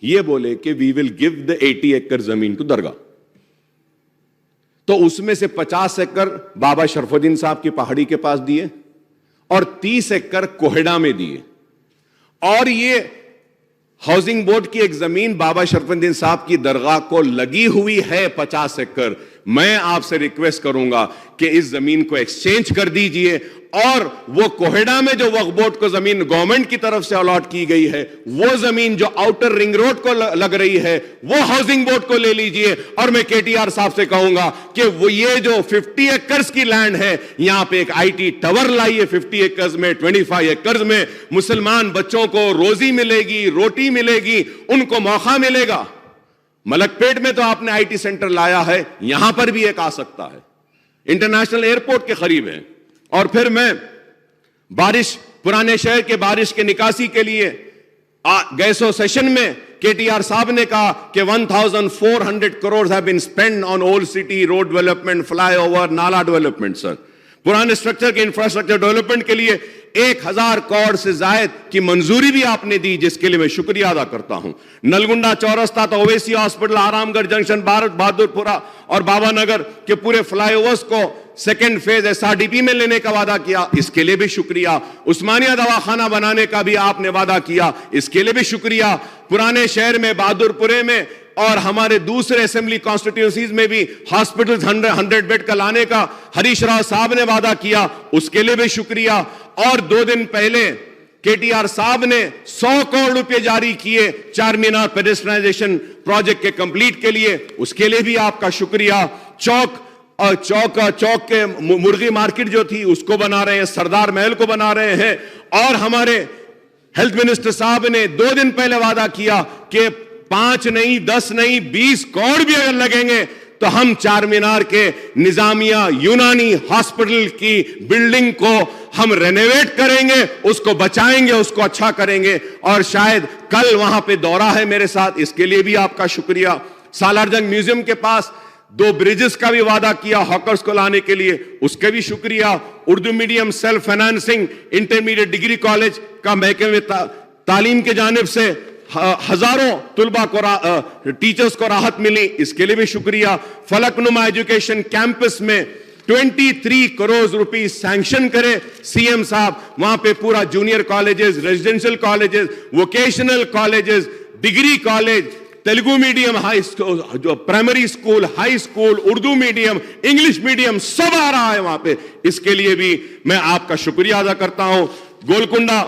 یہ بولے کہ وی ول گیو دا 80 ایکڑ زمین ٹو درگاہ. تو اس میں سے 50 ایکڑ بابا شرف الدین صاحب کی پہاڑی کے پاس دیے اور 30 ایکڑ کوہیڈا میں دیے. اور یہ ہاؤسنگ بورڈ کی ایک زمین بابا شرف الدین صاحب کی درگاہ کو لگی ہوئی ہے 50 ایکڑ. میں آپ سے ریکویسٹ کروں گا کہ اس زمین کو ایکسچینج کر دیجئے اور وہ کوہیڈا میں جو وقف بورڈ کو زمین گورنمنٹ کی طرف سے الاٹ کی گئی ہے, وہ زمین جو آؤٹر رنگ روڈ کو لگ رہی ہے وہ ہاؤسنگ بورڈ کو لے لیجئے. اور میں کے ٹی آر صاحب سے کہوں گا کہ وہ یہ جو 50 ایکڑز کی لینڈ ہے, یہاں پہ ایک آئی ٹی ٹاور لائیے 50 ایکڑز میں, 25 ایکڑز میں. مسلمان بچوں کو روزی ملے گی, روٹی ملے گی, ان کو موقع ملے گا. ملک پیٹ میں تو آپ نے آئی ٹی سینٹر لایا ہے, یہاں پر بھی ایک آ سکتا ہے, انٹرنیشنل ایئرپورٹ کے قریب ہے. اور پھر میں بارش, پرانے شہر کے بارش کے نکاسی کے لیے گئے سیشن میں کے ٹی آر صاحب نے کہا کہ 1400 crores have been spent on old city road development, fly over, نالا ڈیولپمنٹ. سر پرانے اسٹرکچر کے انفراسٹرکچر ڈیولپمنٹ کے لیے 1000 کروڑ سے زائد کی منظوری بھی آپ نے دی, جس کے لیے میں شکریہ ادا کرتا ہوں. نلگنڈا چورستہ تو اویسی ہاسپٹل, آرام گڑھ جنکشن, بہادر پورہ اور بابا نگر کے پورے فلائی اوورز کو second phase S R D P میں لینے کا وعدہ کیا, اس کے لیے بھی شکریہ. عثمانیہ دواخانہ بنانے کا بھی آپ نے وعدہ کیا, اس کے لیے بھی شکریہ. پرانے شہر میں, بہادر پورے میں اور ہمارے دوسرے اسمبلی کانسٹیٹیوئنسیز میں بھی ہاسپٹل 100 بیڈ کا لانے کا ہریش راؤ صاحب نے وعدہ کیا, اس کے لیے بھی شکریہ. اور 2 دن پہلے کے ٹی آر صاحب نے 100 کروڑ روپے جاری کیے چار مینار پیڈسٹرائزیشن پروجیکٹ کے کمپلیٹ کے لیے, اس کے لیے بھی آپ کا شکریہ. چوک کے مرغی مارکیٹ جو تھی اس کو بنا رہے ہیں, سردار محل کو بنا رہے ہیں. اور ہمارے ہیلتھ منسٹر صاحب نے 2 دن پہلے وعدہ کیا کہ 5 نہیں 10 نہیں 20 کروڑ بھی اگر لگیں گے تو ہم چار مینار کے نظامیہ یونانی ہاسپٹل کی بلڈنگ کو ہم رینویٹ کریں گے, اس کو بچائیں گے, اس کو اچھا کریں گے. اور شاید کل وہاں پہ دورہ ہے میرے ساتھ, اس کے لیے بھی آپ کا شکریہ. سالار جنگ میوزیم کے پاس 2 بریجز کا بھی وعدہ کیا ہاکرز کو لانے کے لیے, اس کے بھی شکریہ. Urdu medium self financing intermediate degree college کا محکمہ تعلیم کی جانب سے ہزاروں طلبہ کو ٹیچرز کو راحت ملی، اس کے لیے بھی شکریہ۔ فلک نما ایجوکیشن کیمپس میں 23 کروڑ روپی سینکشن کرے سی ایم صاحب، وہاں پہ پورا junior colleges, residential colleges, vocational colleges, degree college, Telugu medium high school, جو primary school, high school, Urdu medium, English medium سب آ رہا ہے وہاں پہ، اس کے لیے بھی میں آپ کا شکریہ ادا کرتا ہوں۔ گولکنڈا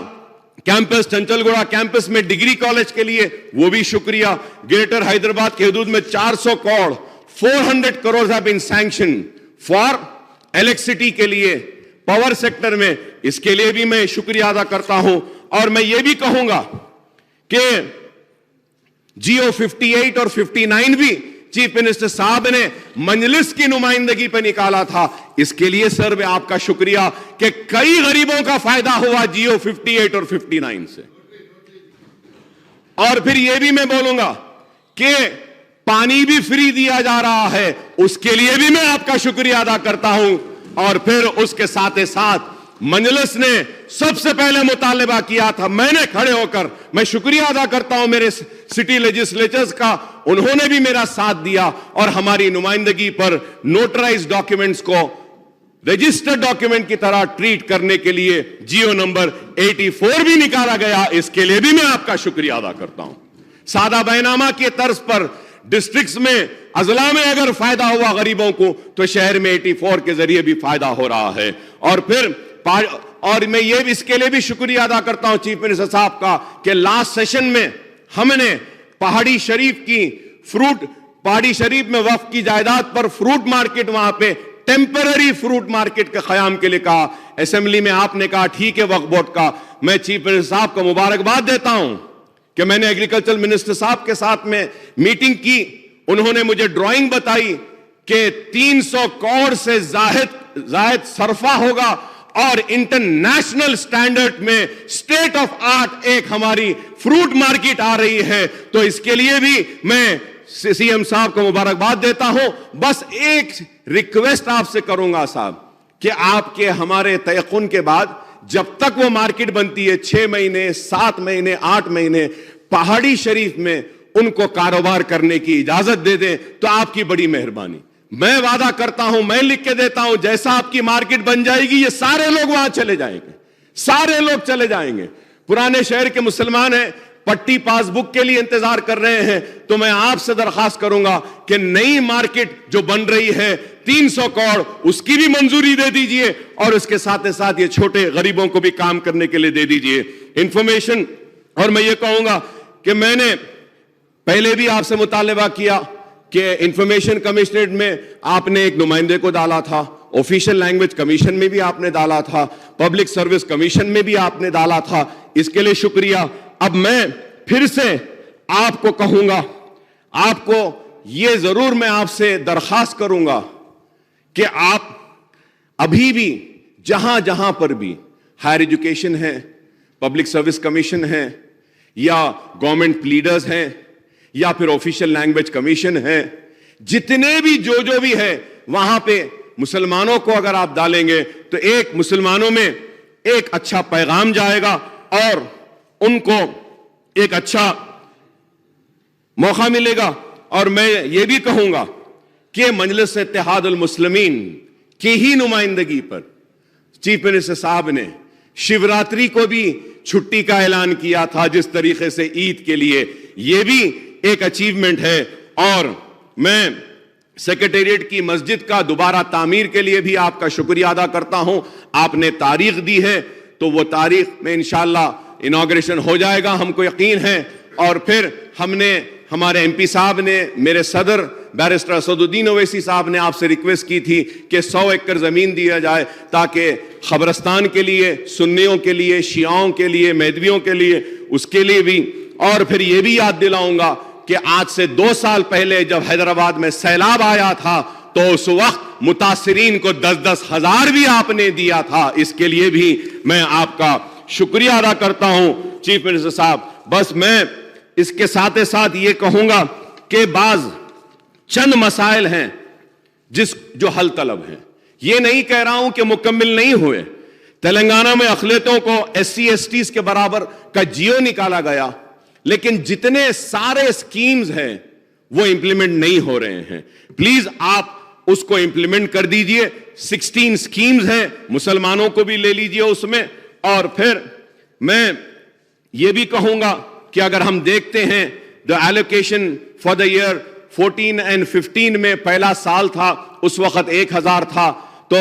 کیمپس، چنچل گوڑا کیمپس میں ڈگری کالج کے لیے وہ بھی شکریہ۔ گریٹر حیدرآباد کے حدود میں 400 crore 400 crores have been sanctioned for electricity کے لیے، پاور سیکٹر میں، اس کے لیے بھی میں شکریہ ادا کرتا ہوں۔ اور میں یہ بھی کہوں گا کہ جیو 58 اور 59 بھی چیف منسٹر صاحب نے مجلس کی نمائندگی پہ نکالا تھا، اس کے لیے سر میں آپ کا شکریہ کہ کئی غریبوں کا فائدہ ہوا جیو 58 اور 59 سے۔ اور پھر یہ بھی میں بولوں گا کہ پانی بھی فری دیا جا رہا ہے، اس کے لیے بھی میں آپ کا شکریہ ادا کرتا ہوں۔ اور پھر اس کے ساتھ ساتھ مجلس نے سب سے پہلے مطالبہ کیا تھا، میں نے کھڑے ہو کر، میں شکریہ ادا کرتا ہوں میرے سٹی لیجسلیچرز کا، انہوں نے بھی میرا ساتھ دیا اور ہماری نمائندگی پر نوٹرائز ڈاکیومنٹس کو رجسٹرڈ ڈاکیومنٹ کی طرح ٹریٹ کرنے کے لیے جیو نمبر 84 بھی نکالا گیا، اس کے لیے بھی میں آپ کا شکریہ ادا کرتا ہوں۔ سادہ بیانامہ کی طرز پر ڈسٹرکٹس میں، اضلاع میں اگر فائدہ ہوا غریبوں کو تو شہر میں 84 کے ذریعے بھی فائدہ ہو رہا ہے۔ اور پھر اور میں یہ بھی اس کے لیے بھی شکریہ ادا کرتا ہوں چیف منسٹر صاحب کا کہ لاسٹ سیشن میں ہم نے پہاڑی شریف میں وقف کی جائیداد پر فروٹ مارکیٹ، وہاں پہ ٹیمپرری فروٹ مارکیٹ کے قیام کے لیے کہا۔ اسمبلی میں آپ نے کہا ٹھیک ہے وقف بورڈ کا، میں چیف منسٹر صاحب کو مبارکباد دیتا ہوں کہ میں نے ایگریکلچر منسٹر صاحب کے ساتھ میں میٹنگ کی، انہوں نے مجھے ڈرائنگ بتائی کہ 300 کروڑ سے زائد صرفہ ہوگا اور انٹرنیشنل سٹینڈرڈ میں سٹیٹ آف آرٹ ایک ہماری فروٹ مارکیٹ آ رہی ہے، تو اس کے لیے بھی میں سی ایم صاحب کو مبارکباد دیتا ہوں۔ بس ایک ریکویسٹ آپ سے کروں گا صاحب کہ آپ کے ہمارے تیقن کے بعد جب تک وہ مارکیٹ بنتی ہے 6 مہینے 7 مہینے 8 مہینے پہاڑی شریف میں ان کو کاروبار کرنے کی اجازت دے دیں تو آپ کی بڑی مہربانی۔ میں وعدہ کرتا ہوں، میں لکھ کے دیتا ہوں، جیسا آپ کی مارکیٹ بن جائے گی یہ سارے لوگ وہاں چلے جائیں گے، سارے لوگ چلے جائیں گے۔ پرانے شہر کے مسلمان ہیں، پٹی پاس بک کے لیے انتظار کر رہے ہیں، تو میں آپ سے درخواست کروں گا کہ نئی مارکیٹ جو بن رہی ہے 300 کروڑ اس کی بھی منظوری دے دیجئے اور اس کے ساتھ ساتھ یہ چھوٹے غریبوں کو بھی کام کرنے کے لیے دے دیجئے۔ انفارمیشن، اور میں یہ کہوں گا کہ میں نے پہلے بھی آپ سے مطالبہ کیا کہ انفارمیشن کمشنریٹ میں آپ نے ایک نمائندے کو ڈالا تھا، آفیشل لینگویج کمیشن میں بھی آپ نے ڈالا تھا، پبلک سروس کمیشن میں بھی آپ نے ڈالا تھا، اس کے لیے شکریہ۔ اب میں پھر سے آپ کو کہوں گا، آپ کو یہ ضرور میں آپ سے درخواست کروں گا کہ آپ ابھی بھی جہاں جہاں پر بھی ہائر ایجوکیشن ہے، پبلک سروس کمیشن ہے یا گورنمنٹ لیڈرز ہیں یا پھر آفیشل لینگویج کمیشن ہے، جتنے بھی جو بھی ہے وہاں پہ مسلمانوں کو اگر آپ ڈالیں گے تو ایک مسلمانوں میں ایک اچھا پیغام جائے گا اور ان کو ایک اچھا موقع ملے گا۔ اور میں یہ بھی کہوں گا کہ مجلس اتحاد المسلمین کی ہی نمائندگی پر چیف منسٹر صاحب نے شیوراتری کو بھی چھٹی کا اعلان کیا تھا، جس طریقے سے عید کے لیے، یہ بھی ایک اچیومنٹ ہے۔ اور میں سیکریٹریٹ کی مسجد کا دوبارہ تعمیر کے لیے بھی آپ کا شکریہ ادا کرتا ہوں۔ آپ نے تاریخ دی ہے تو وہ تاریخ میں انشاءاللہ انوگریشن ہو جائے گا، ہم کو یقین ہے۔ اور پھر ہم نے، ہمارے ایم پی صاحب نے، میرے صدر بیرسٹر اسد الدین اویسی صاحب نے آپ سے ریکویسٹ کی تھی کہ 100 ایکڑ زمین دیا جائے تاکہ قبرستان کے لیے، سنیوں کے لیے، شیعوں کے لیے، مہدویوں کے لیے، اس کے لیے بھی۔ اور پھر یہ بھی یاد دلاؤں گا کہ آج سے 2 سال پہلے جب حیدرآباد میں سیلاب آیا تھا تو اس وقت متاثرین کو 10-10 ہزار بھی آپ نے دیا تھا، اس کے لیے بھی میں آپ کا شکریہ ادا کرتا ہوں چیف منسٹر صاحب۔ بس میں اس کے ساتھ ساتھ یہ کہوں گا کہ بعض چند مسائل ہیں جو حل طلب ہیں۔ یہ نہیں کہہ رہا ہوں کہ مکمل نہیں ہوئے. تلنگانہ میں اقلیتوں کو ایس سی ایس ٹیز کے برابر کا جیو نکالا گیا, لیکن جتنے سارے اسکیمز ہیں وہ امپلیمنٹ نہیں ہو رہے ہیں. پلیز آپ اس کو امپلیمنٹ کر دیجئے. 16 اسکیمز ہیں, مسلمانوں کو بھی لے لیجئے اس میں. اور پھر میں یہ بھی کہوں گا کہ اگر ہم دیکھتے ہیں the allocation for the year 14 and 15 میں پہلا سال تھا, اس وقت 1000 تھا, تو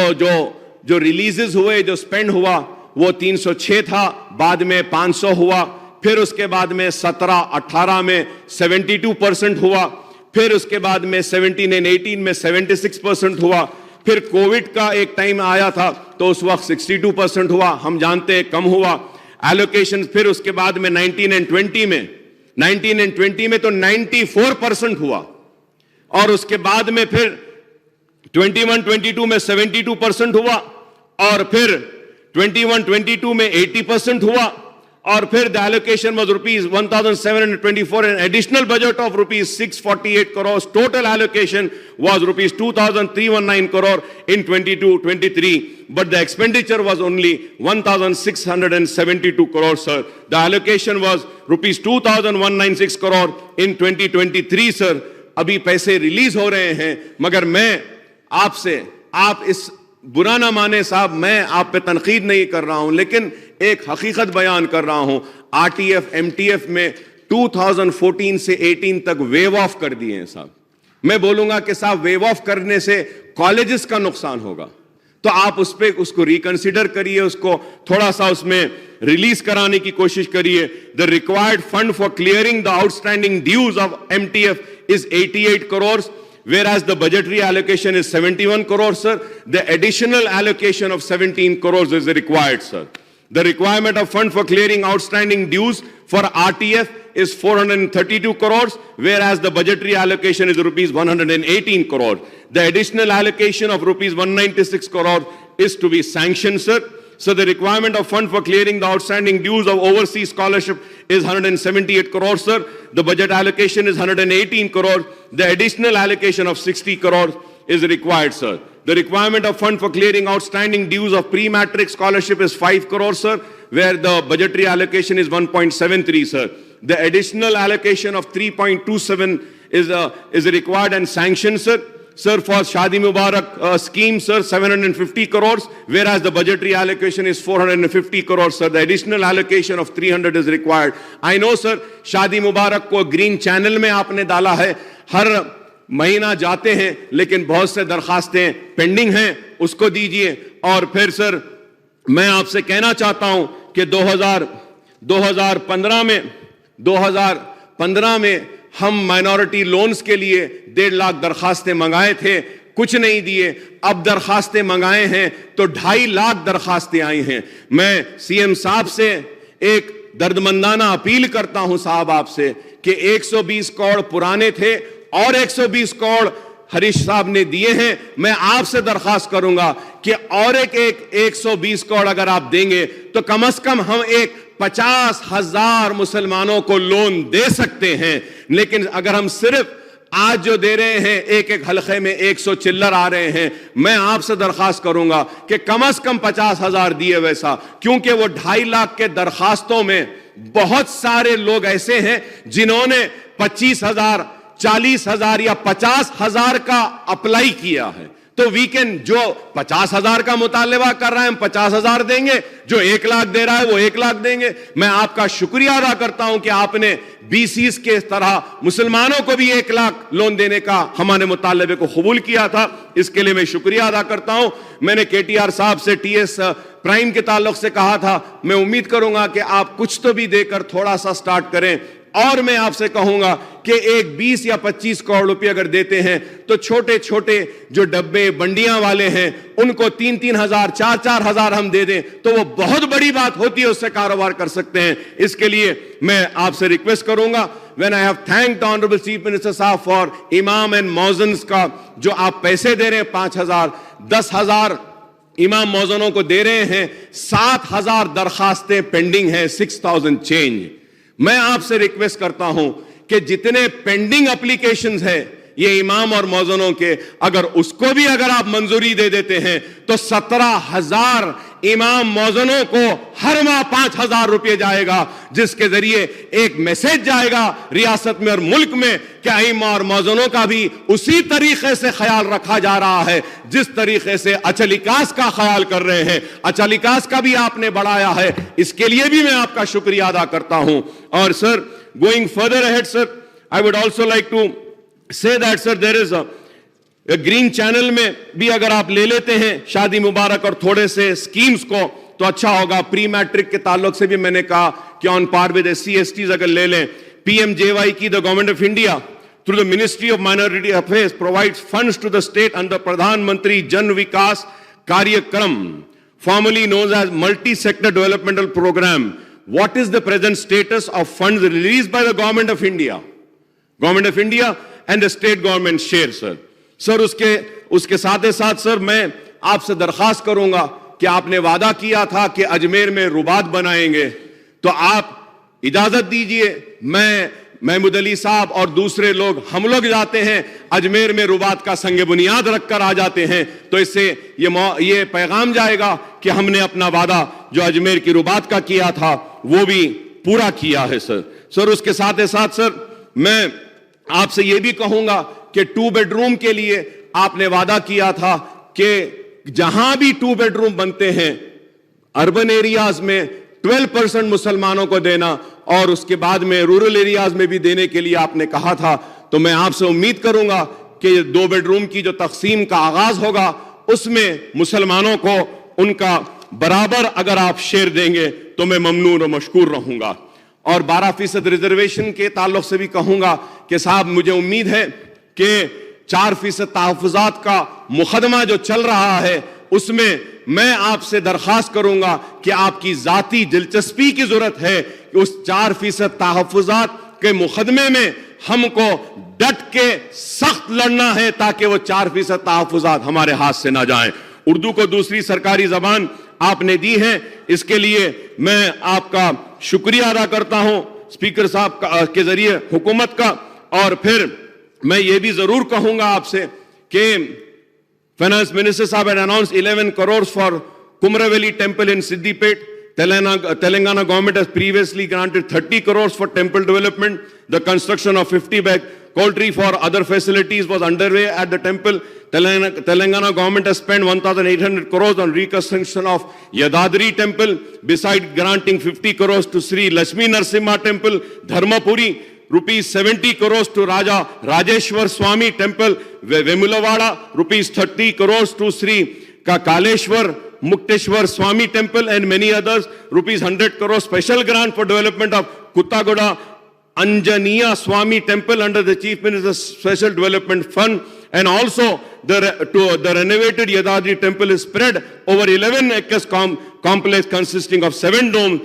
جو ریلیزز ہوئے, جو سپینڈ ہوا وہ 306 تھا, بعد میں 500 ہوا, پھر اس کے بعد میں 17-18 میں 72% ہوا, پھر اس کے بعد میں 17 and 18 میں 76% ہوا, پھر کووڈ کا ایک ٹائم آیا تھا تو اس وقت 62% ہوا, ہم جانتے ہیں کم ہوا ایلوکیشن. پھر اس کے بعد میں 19 and 20 میں تو 94% ہوا, اور اس کے بعد میں پھر 21-22 میں 72% ہوا, اور پھر 21-22 میں 80% ہوا, اور پھر the allocation was rupees 1,724 and additional budget of rupees 648 crores. Total allocation was rupees 2,319 crore in 22-23, but the expenditure was only 1,672 crores, sir. The allocation was rupees 2,196 crore in 2023, sir. ابھی پیسے ریلیز ہو رہے ہیں, مگر میں آپ سے, آپ اس برا نہ مانے صاحب, میں آپ پہ تنقید نہیں کر رہا ہوں, لیکن ایک حقیقت بیان کر رہا ہوں. R T F M T F میں 2014 سے 18 تک ویو آف کر دیے ہیں صاحب. میں بولوں گا کہ صاحب ویو آف کرنے سے کالجز کا نقصان ہوگا, تو آپ اس پہ اس کو ریکنسیڈر کریے, اس کو تھوڑا سا اس میں ریلیز کرانے کی کوشش کریے. The required fund for clearing the outstanding dues of MTF is 88 crores, whereas the budgetary allocation is 71 crores, sir. The additional allocation of 17 crores is required, sir. The requirement of fund for clearing outstanding dues for RTF is 432 crores, whereas the budgetary allocation is rupees 118 crores. The additional allocation of rupees 196 crores is to be sanctioned, sir. So the requirement of fund for clearing the outstanding dues of overseas scholarship is 178 crores, sir. The budget allocation is 118 crores. The additional allocation of 60 crores is required, sir. The requirement of fund for clearing outstanding dues of pre-matric scholarship is 5 crores, sir, where the budgetary allocation is 1.73, sir. The additional allocation of 3.27 is required and sanctioned, sir. Sir, for Shadi Mubarak scheme, sir, 750 crores, whereas the budgetary allocation is 450 crores, sir. The additional allocation of 300 is required. I know, sir, Shadi Mubarak کو green channel میں آپ نے ڈالا ہے, ہر مہینہ جاتے ہیں, لیکن بہت سے درخواستیں پینڈنگ ہیں, اس کو دیجئے. اور پھر سر میں آپ سے کہنا چاہتا ہوں کہ 2015 میں ہم مائنورٹی لونز کے لیے 1.5 لاکھ درخواستیں منگائے تھے, کچھ نہیں دیے. اب درخواستیں منگائے ہیں تو 2.5 لاکھ درخواستیں آئی ہیں. میں سی ایم صاحب سے ایک دردمندانہ اپیل کرتا ہوں صاحب آپ سے کہ 120 کروڑ پرانے تھے اور 120 کروڑ ہریش صاحب نے دیے ہیں. میں آپ سے درخواست کروں گا کہ اور ایک 120 کروڑ اگر آپ دیں گے تو کم از کم ہم ایک 50,000 مسلمانوں کو لون دے سکتے ہیں. لیکن اگر ہم صرف آج جو دے رہے ہیں ایک حلقے میں 100 چلر آ رہے ہیں, میں آپ سے درخواست کروں گا کہ کم از کم 50,000 دیے ویسا, کیونکہ وہ 2.5 لاکھ کے درخواستوں میں بہت سارے لوگ ایسے ہیں جنہوں نے 25,000 40,000 یا 50,000 کا اپلائی کیا ہے. تو ویکینڈ جو 50,000 کا مطالبہ کر رہا ہے ہم 50,000 دیں گے, جو 1 لاکھ دے رہا ہے وہ 1 لاکھ دیں گے. میں آپ کا شکریہ ادا کرتا ہوں کہ آپ نے BCs کے طرح مسلمانوں کو بھی 1 لاکھ لون دینے کا ہمارے مطالبے کو قبول کیا تھا. اس کے لیے میں شکریہ ادا کرتا ہوں. میں نے KTR صاحب سے TS پرائم کے تعلق سے کہا تھا, میں امید کروں گا کہ آپ کچھ تو بھی دے کر تھوڑا سا سٹارٹ کریں. اور میں آپ سے کہوں گا کہ ایک 20 یا 25 کروڑ روپے اگر دیتے ہیں تو چھوٹے چھوٹے جو ڈبے بنڈیاں والے ہیں ان کو 3-3 ہزار 4-4 ہزار ہم دے دیں تو وہ بہت بڑی بات ہوتی ہے, اس سے کاروبار کر سکتے ہیں. اس کے لیے میں آپ سے ریکویسٹ کروں گا, when I have thanked the Honorable Chief Minister صاحب for امام and موزنز کا جو آپ پیسے دے رہے ہیں 5,000 10,000 امام موزنوں کو دے رہے ہیں, 7,000 درخواستیں پینڈنگ ہیں, 6,000 چینج. میں آپ سے ریکویسٹ کرتا ہوں کہ جتنے پینڈنگ اپلیکیشنز ہیں یہ امام اور مؤذنوں کے، اگر اس کو بھی اگر آپ منظوری دے دیتے ہیں تو 17,000 امام مؤذنوں کو ہر ماہ 5,000 روپے جائے گا، جس کے ذریعے ایک میسج جائے گا ریاست میں اور ملک میں کہ ائمہ اور مؤذنوں کا بھی اسی طریقے سے خیال رکھا جا رہا ہے جس طریقے سے اچھلکاس کا خیال کر رہے ہیں۔ اچھلکاس کا بھی آپ نے بڑھایا ہے، اس کے لیے بھی میں آپ کا شکریہ ادا کرتا ہوں۔ اور سر، going further ahead, sir, I would also like to say that, sir, there is green channel میں بھی اگر آپ لے لیتے ہیں شادی مبارک اور تھوڑے سے سکیمز کو تو اچھا ہوگا۔ پری میٹرک کے تعلق سے بھی میں نے کہا کہ آن پار ود SC/STs اگر لے لیں، PMJY کی the Government of India through the Ministry of Minority Affairs provides funds to the state under Pradhan Mantri Jan Vikas Karyakram, formerly known as Multi-Sector Developmental Program. What is the present status of funds released by the Government of India? Government of India and the state government share, sir. سر اس کے ساتھ ساتھ سر میں آپ سے درخواست کروں گا کہ آپ نے وعدہ کیا تھا کہ اجمیر میں رباط بنائیں گے، تو آپ اجازت دیجئے میں محمود علی صاحب اور دوسرے لوگ ہم لوگ جاتے ہیں اجمیر میں رباط کا سنگ بنیاد رکھ کر آ جاتے ہیں، تو اس سے یہ پیغام جائے گا کہ ہم نے اپنا وعدہ جو اجمیر کی رباط کا کیا تھا وہ بھی پورا کیا ہے۔ سر اس کے ساتھ ساتھ سر میں آپ سے یہ بھی کہوں گا کہ 2 بیڈ روم کے لیے آپ نے وعدہ کیا تھا کہ جہاں بھی 2 بیڈ روم بنتے ہیں اربن ایریاز میں 12% مسلمانوں کو دینا اور اس کے بعد میں رورل ایریاز میں بھی دینے کے لیے آپ نے کہا تھا، تو میں آپ سے امید کروں گا کہ 2 بیڈ روم کی جو تقسیم کا آغاز ہوگا اس میں مسلمانوں کو ان کا برابر اگر آپ شیئر دیں گے تو میں ممنون و مشکور رہوں گا۔ اور 12% ریزرویشن کے تعلق سے بھی کہوں گا کہ صاحب مجھے امید ہے کہ 4% تحفظات کا مقدمہ جو چل رہا ہے اس میں آپ سے درخواست کروں گا کہ آپ کی ذاتی دلچسپی کی ضرورت ہے کہ اس 4% تحفظات کے مقدمے میں ہم کو ڈٹ کے سخت لڑنا ہے تاکہ وہ 4% تحفظات ہمارے ہاتھ سے نہ جائیں۔ اردو کو دوسری سرکاری زبان آپ نے دی ہے، اس کے لیے میں آپ کا شکریہ ادا کرتا ہوں اسپیکر صاحب کے ذریعے حکومت کا۔ اور پھر میں یہ بھی ضرور کہوں گا آپ سے کہ فائنانس منسٹر صاحب had announced 11 crores for Kumaravelli temple in Siddipet. Telangana government has previously granted 30 crores for temple development. The construction of 50 bag poultry for other facilities was underway at the temple. Telangana government has spent 1,800 crores on reconstruction of Yadadri temple, beside granting 50 crores to Sri Lakshmi Narsimha temple, Dharmapuri, rupees 70 crores to Raja Rajeshwar Swami temple, Vemulavada, rupees 30 crores to Sri Kaleshwar Mukteshwar Swami temple, and many others, rupees 100 crores special grant for development of Kuttagoda Anjaniya Swami temple under the Chief Minister's Special Development Fund, and also the renovated Yadadri temple is spread over 11 acres complex consisting of 7 domes.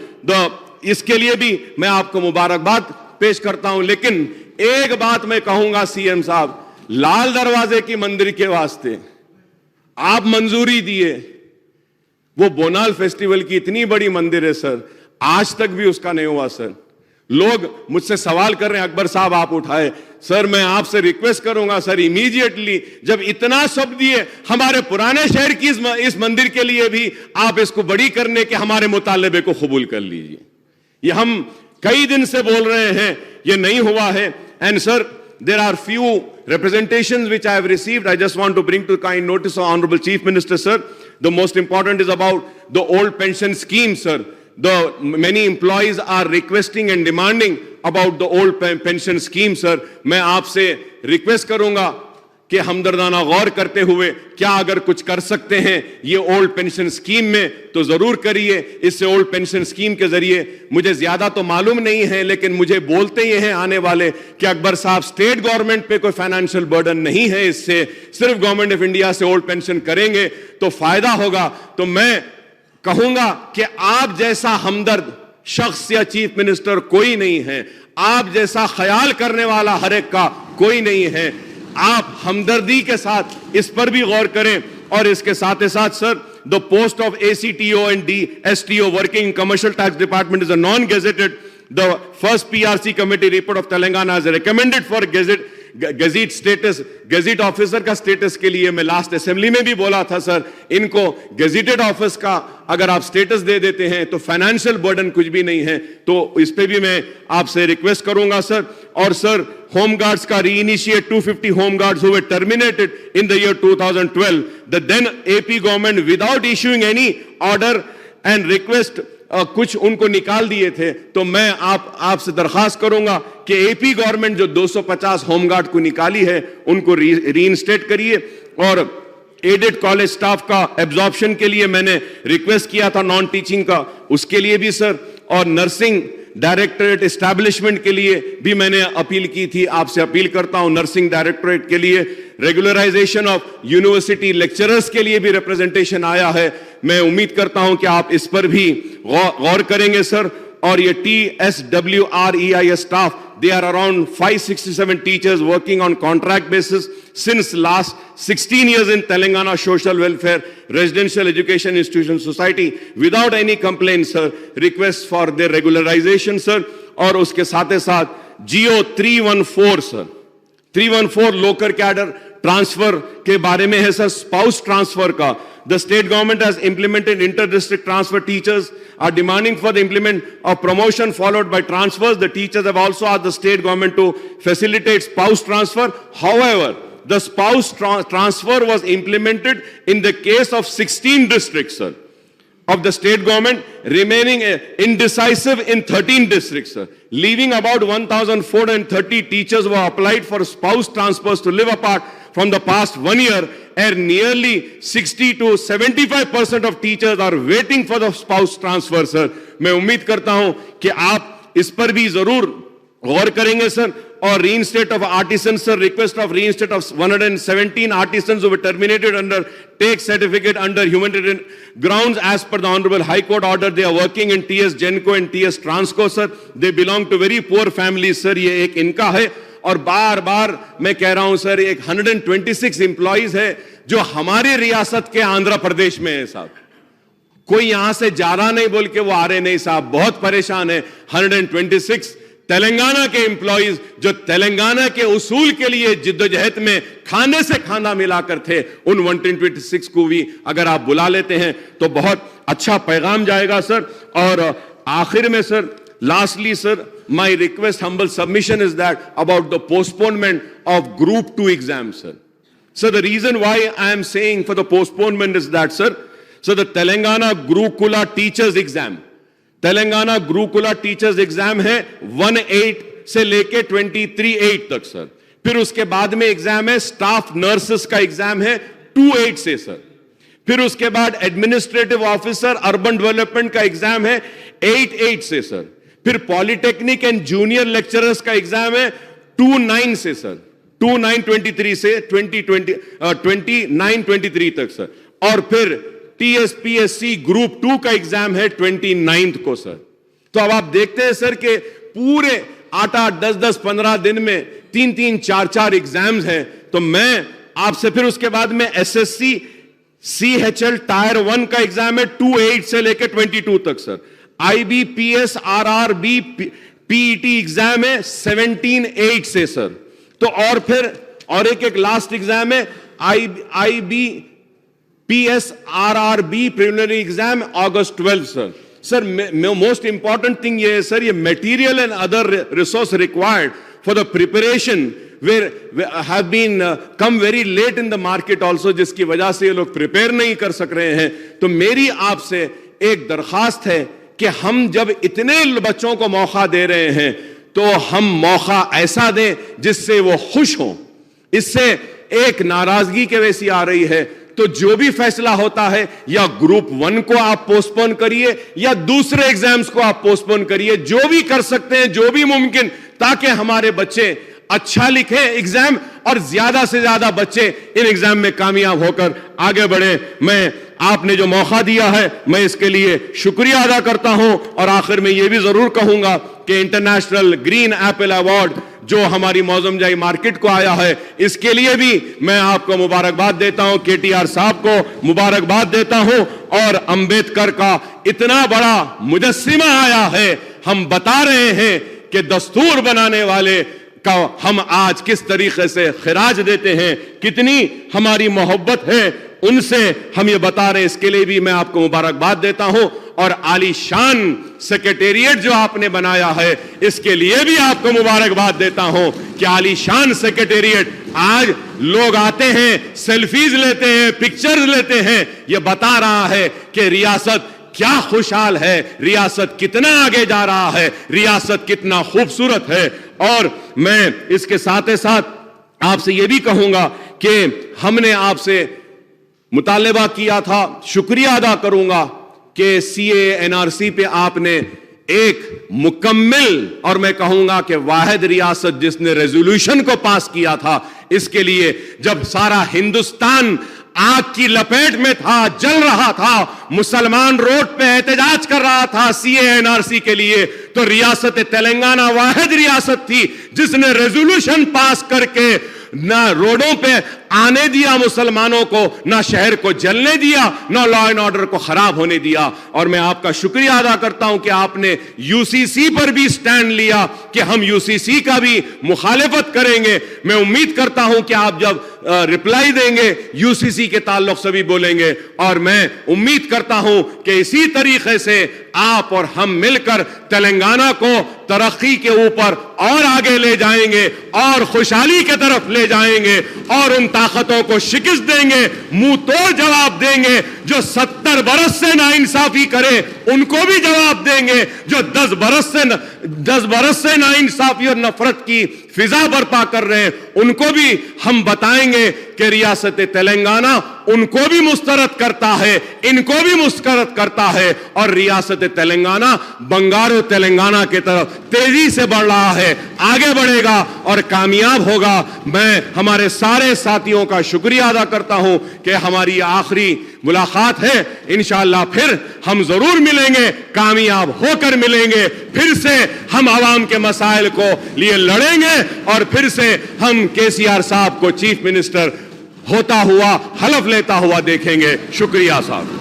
اس کے لیے بھی میں آپ کو مبارکباد پیش کرتا ہوں، لیکن ایک بات میں کہوں گا سی ایم صاحب، لال دروازے کی مندر کے واسطے آپ منظوری دیے، وہ بونال فیسٹیول کی اتنی بڑی مندر ہے سر، آج تک بھی اس کا نہیں ہوا سر۔ لوگ مجھ سے سوال کر رہے ہیں اکبر صاحب آپ اٹھائے، سر میں آپ سے ریکویسٹ کروں گا سر امیڈیٹلی جب اتنا سب دیے ہمارے پرانے شہر کی اس مندر کے لیے بھی آپ اس کو بڑی کرنے کے ہمارے مطالبے کو قبول کر لیجئے۔ یہ ہم کئی دن سے بول رہے ہیں، یہ نہیں ہوا ہے۔ And sir, there are few representations which I have received. I just want to bring to kind notice of Honorable Chief Minister, sir. The most important is about the old pension scheme, sir. Many employees are requesting and demanding about the old pension scheme, sir. میں آپ سے request کروں گا کہ ہمدردانہ غور کرتے ہوئے کیا اگر کچھ کر سکتے ہیں یہ اولڈ پینشن سکیم میں تو ضرور کریے۔ اس سے اولڈ پینشن سکیم کے ذریعے مجھے زیادہ تو معلوم نہیں ہے، لیکن مجھے بولتے یہ ہیں آنے والے کہ اکبر صاحب اسٹیٹ گورنمنٹ پہ کوئی فائنینشیل برڈن نہیں ہے، اس سے صرف گورنمنٹ آف انڈیا سے اولڈ پینشن کریں گے تو فائدہ ہوگا۔ تو میں کہوں گا کہ آپ جیسا ہمدرد شخص یا چیف منسٹر کوئی نہیں ہے، آپ جیسا خیال کرنے والا ہر ایک کا کوئی نہیں ہے۔ آپ ہمدردی کے ساتھ اس پر بھی غور کریں۔ اور اس کے ساتھ ساتھ سر the post of ACTO and STO working in Commercial Tax Department is a non-gazetted. The first PRC committee report of Telangana has recommended for gazette status, gazette officer کا سٹیٹس کے لیے میں لاسٹ اسمبلی میں بھی بولا تھا سر, ان کو gazetted office کا اگر آپ سٹیٹس دے دیتے ہیں تو فائنینشیل برڈن کچھ بھی نہیں ہے, تو اس پہ بھی میں آپ سے ریکویسٹ کروں گا سر. اور سر ہوم گارڈز کا reinitiate 250 home guards who were terminated in the year 2012, the then AP government without issuing any order and request کچھ ان کو نکال دیے تھے. تو میں آپ سے درخواست کروں گا کہ اے پی گورنمنٹ جو 250 ہوم گارڈ کو نکالی ہے ان کو ری انسٹیٹ کریے. اور ایڈڈ کالج سٹاف کا ایبزارپشن کے لیے میں نے ریکویسٹ کیا تھا نان ٹیچنگ کا, اس کے لیے بھی سر. اور نرسنگ ڈائریکٹوریٹ اسٹیبلشمنٹ کے لیے بھی میں نے اپیل کی تھی, آپ سے اپیل کرتا ہوں نرسنگ ڈائریکٹوریٹ کے لیے. ریگولرائزیشن آف یونیورسٹی لیکچررز کے لیے بھی ریپرزنٹیشن آیا ہے, میں امید کرتا ہوں کہ آپ اس پر بھی غور کریں گے سر. اور یہ TSWREIS staff, they are around 567 teachers working on contract basis since last 16 years in Telangana Social Welfare Residential Education Institution Society without any complaints sir. Request for their regularization sir. اور اس کے ساتھ ساتھ GO 314 sir, 314 local cadre transfer کے بارے میں ہے سر, spouse transfer کا. The state government has implemented inter-district transfer. Teachers are demanding for the implement of promotion followed by transfers. The teachers have also asked the state government to facilitate spouse transfer. However, the spouse transfer was implemented in the case of 16 districts, sir, of the state government, remaining indecisive in 13 districts, sir, leaving about 1,430 teachers who have applied for spouse transfers to live apart from the past 1 year, and nearly 60 to 75% of teachers are waiting for the spouse transfer, sir. میں امید کرتا ہوں کہ آپ اس پر بھی ضرور غور کریں گے سر. اور reinstate of artisans sir, request of reinstate of 117 artisans who were terminated under take certificate under humanitarian grounds as per the Honorable High Court order. They are working in TS Genco and TS Transco sir. They belong to very poor families sir. یہ ایک ان کا ہے. اور بار بار میں کہہ رہا ہوں سر, ایک 126 امپلائیز ہے جو ہماری ریاست کے آندھرا پردیش میں ہے صاحب. کوئی یہاں سے جا رہا نہیں بول کے وہ آ رہے نہیں صاحب, بہت پریشان ہے. 126 تلنگانہ کے امپلائیز جو تلنگانہ کے اصول کے لیے جدوجہد میں کھانے سے کھانا ملا کر تھے, ان 126 کو بھی اگر آپ بلا لیتے ہیں تو بہت اچھا پیغام جائے گا سر. اور آخر میں سر, lastly sir, my request, humble submission is that about the postponement of Group 2 exams sir. So the reason why I am saying for the postponement is that sir, so the Telangana Gurukula Teachers Exam, Telangana Gurukula Teachers Exam ہے 1/8 سے لے کے 23/8 تک سر. پھر اس کے بعد میں exam ہے اسٹاف نرسز کا ایگزام ہے 2/8 سے سر. پھر اس کے بعد ایڈمنسٹریٹو آفیسر اربن ڈیولپمنٹ کا ایگزام ہے 8/8 سے سر. پھر پالیٹیکنک اینڈ جونیئر لیکچررز کا ایگزام ہے 2/9 سے سر, 2/9/23 سے 29/23 تک سر. اور پھر TSPSC گروپ 2 کا ایگزام ہے 29 کو سر. تو اب آپ دیکھتے ہیں سر کہ پورے 8-8, 10-10, 15 دن میں 3-3, 4-4 ایگزامز ہیں. تو میں آپ سے پھر اس کے بعد میں SSC CHL ٹائر 1 کا ایگزام ہے 2/8 سے لے کے 22 تک سر. IBPS RRB PET ایگزام ہے 17/8 سے سر. تو اور پھر اور ایک لاسٹ ایگزام ہے IBPS RRB preliminary exam August 12 سر. سر موسٹ امپورٹنٹ تھنگ یہ ہے سر, یہ material and other resource required for the preparation have been come very late in the market also, جس کی وجہ سے یہ لوگ پریپیئر نہیں کر سک رہے ہیں. تو میری آپ سے ایک درخواست ہے کہ ہم جب اتنے بچوں کو موقع دے رہے ہیں تو ہم موقع ایسا دیں جس سے وہ خوش ہوں. اس سے ایک ناراضگی کے ویسی آ رہی ہے. تو جو بھی فیصلہ ہوتا ہے, یا گروپ 1 کو آپ پوسٹ پون کریے یا دوسرے ایگزامز کو آپ پوسٹ پون کریے, جو بھی کر سکتے ہیں, جو بھی ممکن, تاکہ ہمارے بچے اچھا لکھیں ایگزام اور زیادہ سے زیادہ بچے ان ایگزام میں کامیاب ہو کر آگے بڑھیں. میں آپ نے جو موقع دیا ہے میں اس کے لیے شکریہ ادا کرتا ہوں. اور آخر میں یہ بھی ضرور کہوں گا کہ انٹرنیشنل گرین ایپل ایوارڈ جو ہماری موزم جائی مارکیٹ کو آیا ہے, اس کے لیے بھی میں آپ کو مبارکباد دیتا ہوں, KTR صاحب کو مبارکباد دیتا ہوں. اور امبیدکر کا اتنا بڑا مجسمہ آیا ہے, ہم بتا رہے ہیں کہ دستور بنانے والے کا ہم آج کس طریقے سے خراج دیتے ہیں, کتنی ہماری محبت ہے ان سے ہم یہ بتا رہے ہیں. اس کے لیے بھی میں آپ کو مبارکباد دیتا ہوں, اور عالی شان سیکریٹریٹ جو آپ نے بنایا ہے اس کے لیے بھی آپ کو مبارکباد دیتا ہوں کہ عالی شان سیکریٹریٹ. آج لوگ آتے ہیں, سیلفیز لیتے ہیں, پکچرز لیتے ہیں, یہ بتا رہا ہے کہ ریاست کیا خوشحال ہے, ریاست کتنا آگے جا رہا ہے, ریاست کتنا خوبصورت ہے. اور میں اس کے ساتھ ساتھ آپ سے یہ بھی کہوں گا کہ ہم نے آپ سے مطالبہ کیا تھا, شکریہ ادا کروں گا کہ سی اے این آر سی پہ آپ نے ایک مکمل اور میں کہوں گا کہ واحد ریاست جس نے ریزولوشن کو پاس کیا تھا, اس کے لیے جب سارا ہندوستان آگ کی لپیٹ میں تھا, جل رہا تھا, مسلمان روڈ پہ احتجاج کر رہا تھا سی اے این آر سی کے لیے, تو ریاست تلنگانہ واحد ریاست تھی جس نے ریزولوشن پاس کر کے نہ روڈوں پہ آنے دیا مسلمانوں کو, نہ شہر کو جلنے دیا, نہ لا اینڈ آرڈر کو خراب ہونے دیا. اور میں آپ کا شکریہ ادا کرتا ہوں کہ آپ نے یو سی سی پر بھی سٹینڈ لیا کہ ہم یو سی سی کا بھی مخالفت کریں گے. میں امید کرتا ہوں کہ آپ جب رپلائی دیں گے یو سی سی کے تعلق سے بھی بولیں گے, اور میں امید کرتا ہوں کہ اسی طریقے سے آپ اور ہم مل کر تلنگانہ کو ترقی کے اوپر اور آگے لے جائیں گے, اور خوشحالی کی طرف لے جائیں گے, اور ان طاقتوں کو شکست دیں گے, منہ توڑ جواب دیں گے. جو 70 برس سے ناانصافی کرے ان کو بھی جواب دیں گے, جو 10 برس سے ناانصافی اور نفرت کی فضا برپا کر رہے ہیں ان کو بھی ہم بتائیں گے کہ ریاست تلنگانہ ان کو بھی مسترد کرتا ہے, ان کو بھی مسترد کرتا ہے, اور ریاست تلنگانہ بنگارو تلنگانہ کی طرف تیزی سے بڑھ رہا ہے, آگے بڑھے گا اور کامیاب ہوگا. میں ہمارے سارے ساتھیوں کا شکریہ ادا کرتا ہوں کہ ہماری آخری ملاقات ہے, انشاءاللہ پھر ہم ضرور ملیں گے, کامیاب ہو کر ملیں گے, پھر سے ہم عوام کے مسائل کو لیے لڑیں گے, اور پھر سے ہم کے سی آر صاحب کو چیف منسٹر ہوتا ہوا, حلف لیتا ہوا دیکھیں گے. شکریہ صاحب.